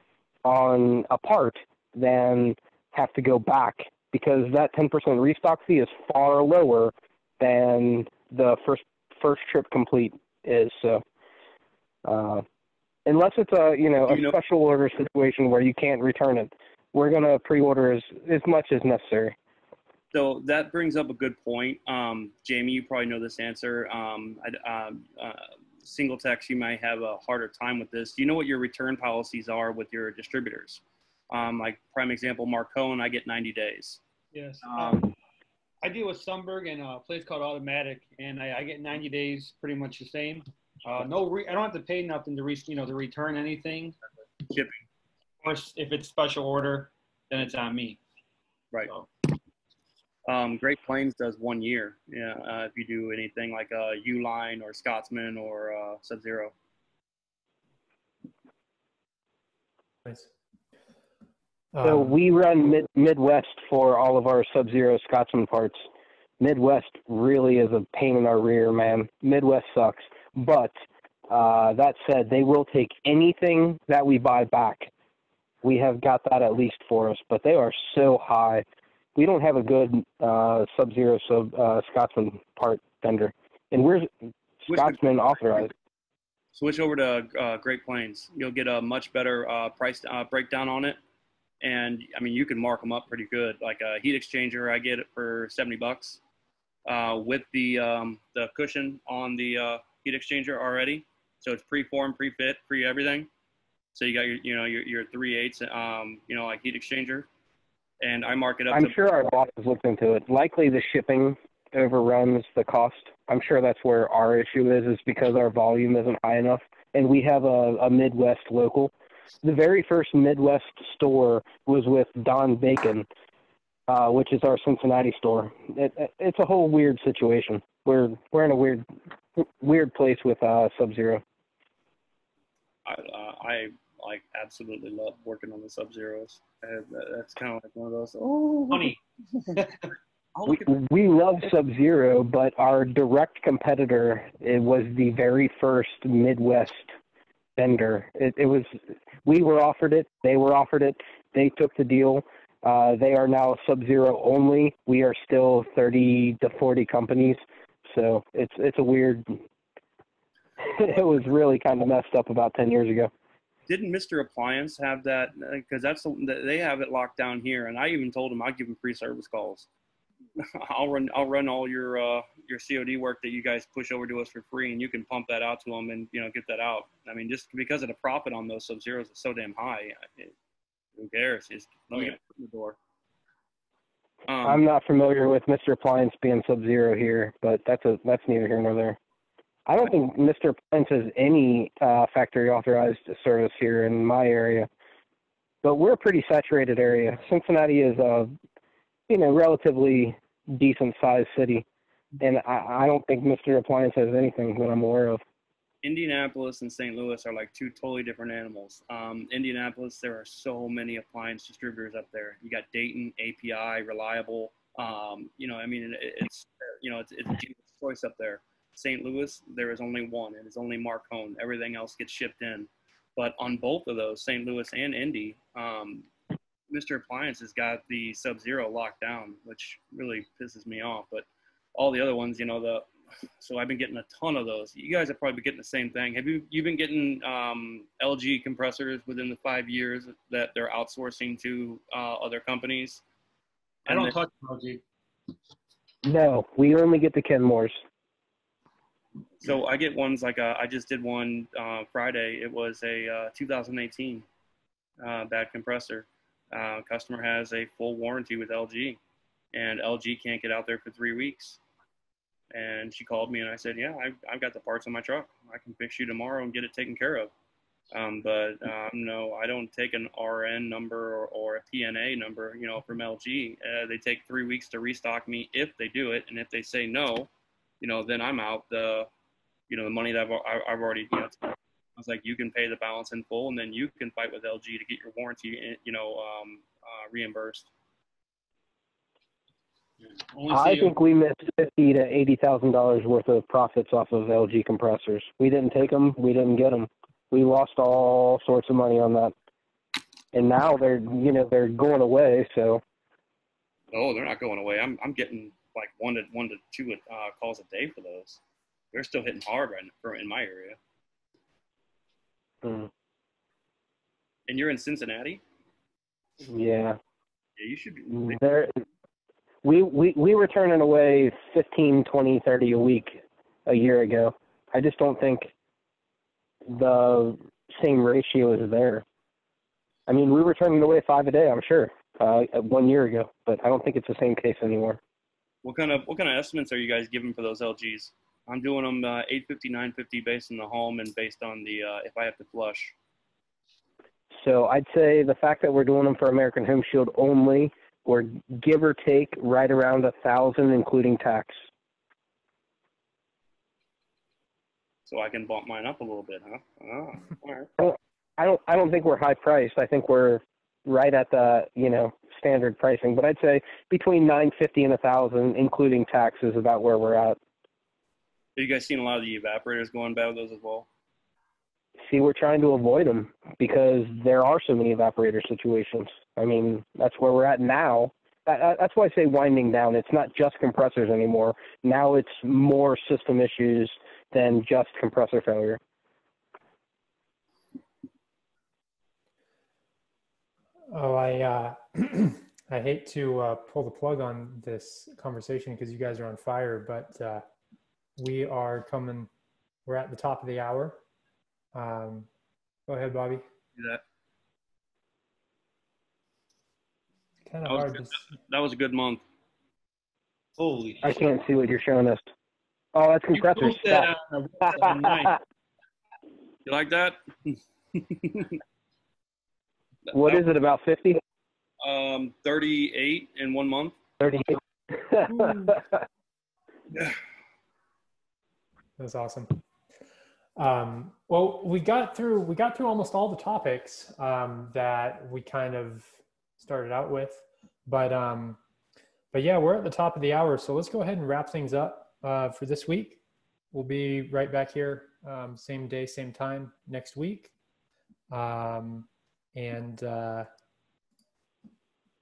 on a part than have to go back, because that 10% restock fee is far lower than the first trip complete is. So unless it's a special order situation where you can't return it, we're going to pre-order as much as necessary. So that brings up a good point. Jamie, you probably know this answer. Single techs, you might have a harder time with this. Do you know what your return policies are with your distributors? Like prime example, Marcone, I get 90 days. Yes. I deal with Sunberg and a place called Automatic, and I get 90 days, pretty much the same. I don't have to pay nothing to return anything. Shipping. Of course, if it's special order, then it's on me. Right. So. Great Plains does 1 year. Yeah, if you do anything like a U-Line or Scotsman or Sub-Zero. Nice. So we run Midwest for all of our Sub-Zero Scotsman parts. Midwest really is a pain in our rear, man. Midwest sucks. But that said, they will take anything that we buy back. We have got that at least for us, but they are so high. We don't have a good Sub-Zero Scotsman part vendor, and we're Scotsman authorized. Switch over to Great Plains. You'll get a much better price breakdown on it, and I mean you can mark them up pretty good. Like a heat exchanger, I get it for $70 with the cushion on the heat exchanger already. So it's pre-formed, pre-fit, pre-everything. So you got your 3/8 like heat exchanger. And I mark it up. I'm sure our boss has looked into it. Likely the shipping overruns the cost. I'm sure that's where our issue is because our volume isn't high enough. And we have a Midwest local. The very first Midwest store was with Don Bacon, which is our Cincinnati store. It's a whole weird situation. We're in a weird place with Sub-Zero. I like absolutely love working on the Sub-Zeros. That's kind of like one of those. Oh, Funny. We love Sub-Zero, but our direct competitor, it was the very first Midwest vendor. We were offered it. They were offered it. They took the deal. They are now Sub-Zero only. We are still 30 to 40 companies. So it's a weird. It was really kind of messed up about 10 years ago. Didn't Mr. Appliance have that? Because they have it locked down here, and I even told them I'd give them free service calls. I'll run all your COD work that you guys push over to us for free, and you can pump that out to them and get that out. I mean, just because of the profit on those Sub-Zeros is so damn high. Who cares? Just let me get it in the door. I'm not familiar with Mr. Appliance being Sub-Zero here, but that's neither here nor there. I don't think Mr. Appliance has any factory authorized service here in my area, but we're a pretty saturated area. Cincinnati is a relatively decent sized city, and I don't think Mr. Appliance has anything that I'm aware of. Indianapolis and St. Louis are like two totally different animals. Indianapolis, there are so many appliance distributors up there. You got Dayton, API, Reliable. It's a Jesus choice up there. St. Louis, there is only one, and it's only Marcone. Everything else gets shipped in. But on both of those, St. Louis and Indy, Mr. Appliance has got the Sub-Zero locked down, which really pisses me off. But all the other ones, so I've been getting a ton of those. You guys have probably been getting the same thing. Have you been getting LG compressors within the 5 years that they're outsourcing to other companies? I don't touch LG. No, we only get the Kenmores. So I get ones like I just did one Friday. It was a 2018 bad compressor. Customer has a full warranty with LG, and LG can't get out there for 3 weeks. And she called me and I said, yeah, I've got the parts on my truck. I can fix you tomorrow and get it taken care of. No, I don't take an RN number or a PNA number, from LG. They take 3 weeks to restock me if they do it. And if they say no, then I'm out the money that I've already, I was like, you can pay the balance in full, and then you can fight with LG to get your warranty, reimbursed. I think we missed $50,000 to $80,000 worth of profits off of LG compressors. We didn't take them. We didn't get them. We lost all sorts of money on that. And now they're going away. So. Oh, they're not going away. I'm getting like one to two calls a day for those. They're still hitting hard right now in my area. Mm. And you're in Cincinnati? Yeah. Yeah, you should be. We were turning away 15, 20, 30 a week a year ago. I just don't think the same ratio is there. I mean, we were turning away 5 a day, I'm sure, 1 year ago, but I don't think it's the same case anymore. What kind of estimates are you guys giving for those LGs? I'm doing them 850, 950 based on the home and based on the if I have to flush. So I'd say the fact that we're doing them for American Home Shield only, or give or take right around 1,000, including tax. So I can bump mine up a little bit, huh? Oh, all right. I don't think we're high priced. I think we're right at the standard pricing. But I'd say between 950 and 1,000, including tax, is about where we're at. Have you guys seen a lot of the evaporators going bad with those as well? See, we're trying to avoid them because there are so many evaporator situations. I mean, that's where we're at now. That's why I say winding down. It's not just compressors anymore. Now it's more system issues than just compressor failure. Oh, I I hate to pull the plug on this conversation because you guys are on fire, but we're at the top of the hour. Go ahead, Bobby. Do that. It's kind of hard to. That was a good month. Holy I shit. can't see what you're showing us. Oh, that's You compressors. posted that on the website online. You like that? What is it, about 50? 38 in 1 month. 38. Yeah. That's awesome. Well, we got through almost all the topics that we kind of started out with, but yeah, we're at the top of the hour, so let's go ahead and wrap things up for this week. We'll be right back here, same day, same time next week, and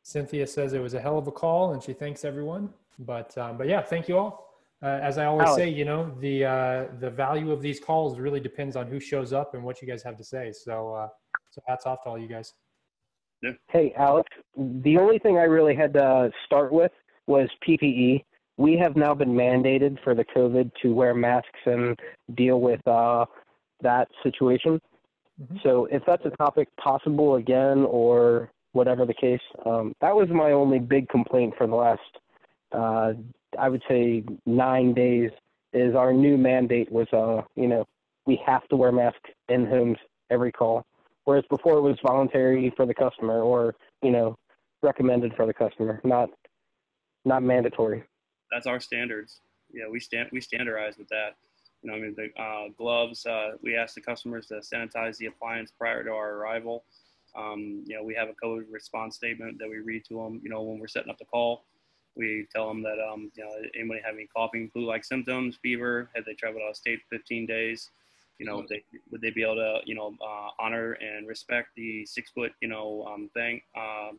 Cynthia says it was a hell of a call, and she thanks everyone. But yeah, thank you all. As I always say, you know, the value of these calls really depends on who shows up and what you guys have to say. So so hats off to all you guys. Yeah. Hey, Alex, the only thing I really had to start with was PPE. We have now been mandated for the COVID to wear masks and deal with that situation. Mm-hmm. So if that's a topic possible again or whatever the case, that was my only big complaint for the last, I would say 9 days, is our new mandate was, you know, we have to wear masks in homes every call. Whereas before it was voluntary for the customer or, you know, recommended for the customer, not mandatory. That's our standards. Yeah, we standardize with that. You know, I mean, the gloves, we ask the customers to sanitize the appliance prior to our arrival. You know, we have a COVID response statement that we read to them, you know, when we're setting up the call. We tell them that, you know, anybody have any coughing, flu-like symptoms, fever, had they traveled out of state 15 days, you know, would they be able to, you know, honor and respect the 6 foot, you know, thing,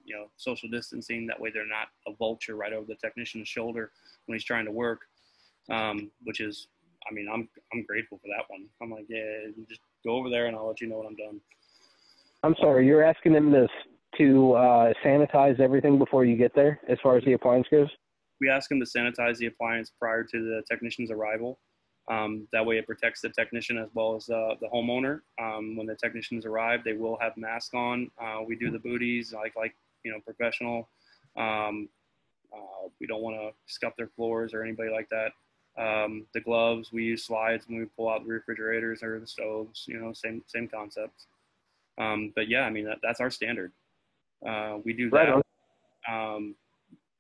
you know, social distancing. That way they're not a vulture right over the technician's shoulder when he's trying to work, which is, I mean, I'm grateful for that one. I'm like, yeah, just go over there and I'll let you know when I'm done. I'm sorry, you're asking them to sanitize everything before you get there as far as the appliance goes? We ask them to sanitize the appliance prior to the technician's arrival. That way it protects the technician as well as the homeowner. When the technicians arrive, they will have masks on. We do the booties like you know, professional. We don't want to scuff their floors or anybody like that. The gloves, we use slides when we pull out the refrigerators or the stoves, you know, same concept. But yeah, I mean, that's our standard. We do that. Right on.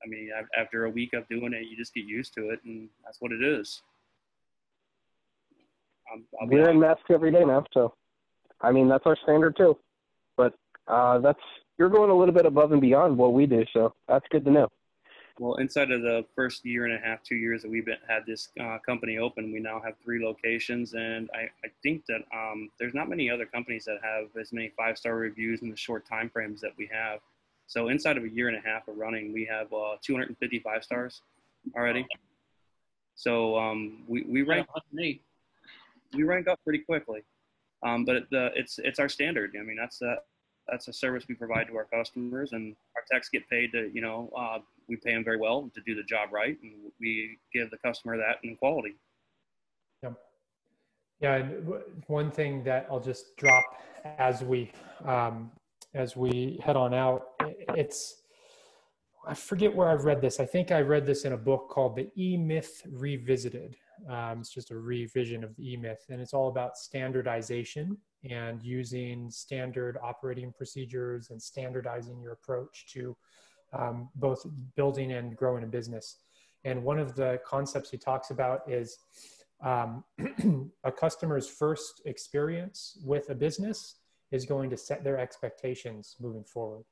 I mean, after a week of doing it, you just get used to it, and that's what it is. We're in masks every day now, so I mean, that's our standard too. But you're going a little bit above and beyond what we do, so that's good to know. Well, inside of the first year and a half, 2 years that we've had this company open, we now have 3 locations, and I think that there's not many other companies that have as many 5-star reviews in the short time frames that we have. So inside of a year and a half of running, we have 255 stars already. So we rank up pretty quickly, but it's our standard. I mean, that's a service we provide to our customers, and our techs get paid to, you know, we pay them very well to do the job right, and we give the customer that in quality. Yeah. Yeah. And one thing that I'll just drop as we head on out, I forget where I've read this. I think I read this in a book called The E-Myth Revisited. It's just a revision of the E-Myth, and it's all about standardization and using standard operating procedures and standardizing your approach to both building and growing a business. And one of the concepts he talks about is a customer's first experience with a business is going to set their expectations moving forward.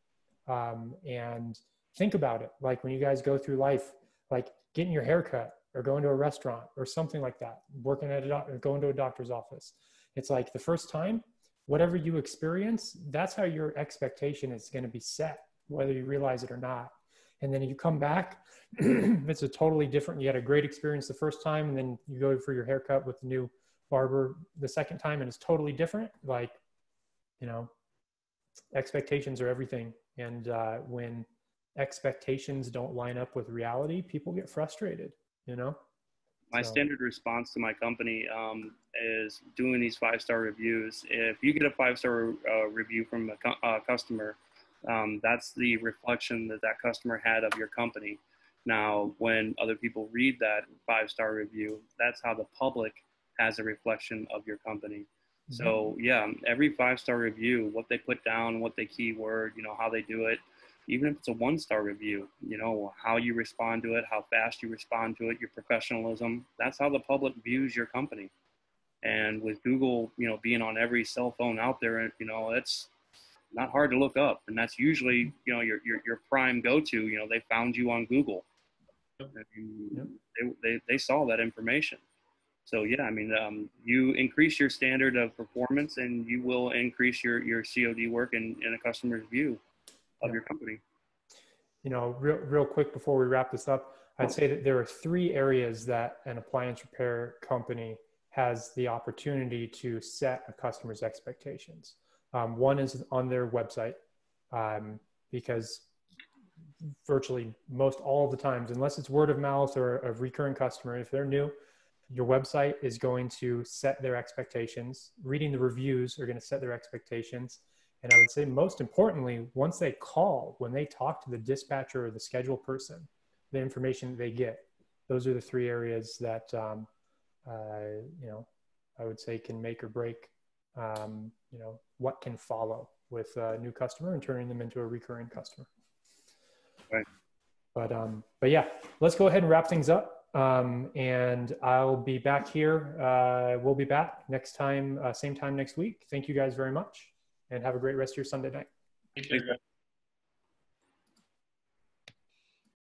And think about it, like when you guys go through life, like getting your hair cut or going to a restaurant or something like that, working at or going to a doctor's office. It's like the first time, whatever you experience, that's how your expectation is going to be set, whether you realize it or not. And then you come back, it's a totally different, you had a great experience the first time, and then you go for your haircut with the new barber the second time, and it's totally different. Like, you know, expectations are everything. And when expectations don't line up with reality, people get frustrated, you know? My standard response to my company is doing these 5-star reviews. If you get a 5-star review from a customer, that's the reflection that customer had of your company. Now, when other people read that 5-star review, that's how the public has a reflection of your company. So yeah, every 5-star review, what they put down, what they keyword, you know, how they do it, even if it's a 1-star review, you know, how you respond to it, how fast you respond to it, your professionalism, that's how the public views your company. And with Google, you know, being on every cell phone out there, you know, it's not hard to look up. And that's usually, you know, your prime go-to, you know, they found you on Google. They saw that information. So yeah, I mean, you increase your standard of performance, and you will increase your COD work in a customer's view of your company. You know, real quick before we wrap this up, I'd say that there are 3 areas that an appliance repair company has the opportunity to set a customer's expectations. One is on their website, because virtually most all of the times, unless it's word of mouth or a recurring customer, if they're new, your website is going to set their expectations. Reading the reviews are going to set their expectations. And I would say most importantly, once they call, when they talk to the dispatcher or the schedule person, the information that they get, those are the 3 areas that, you know, I would say can make or break, you know, what can follow with a new customer and turning them into a recurring customer. Right. But yeah, let's go ahead and wrap things up. And I'll be back here. We'll be back next time, same time next week. Thank you guys very much, and have a great rest of your Sunday night. Take care, guys.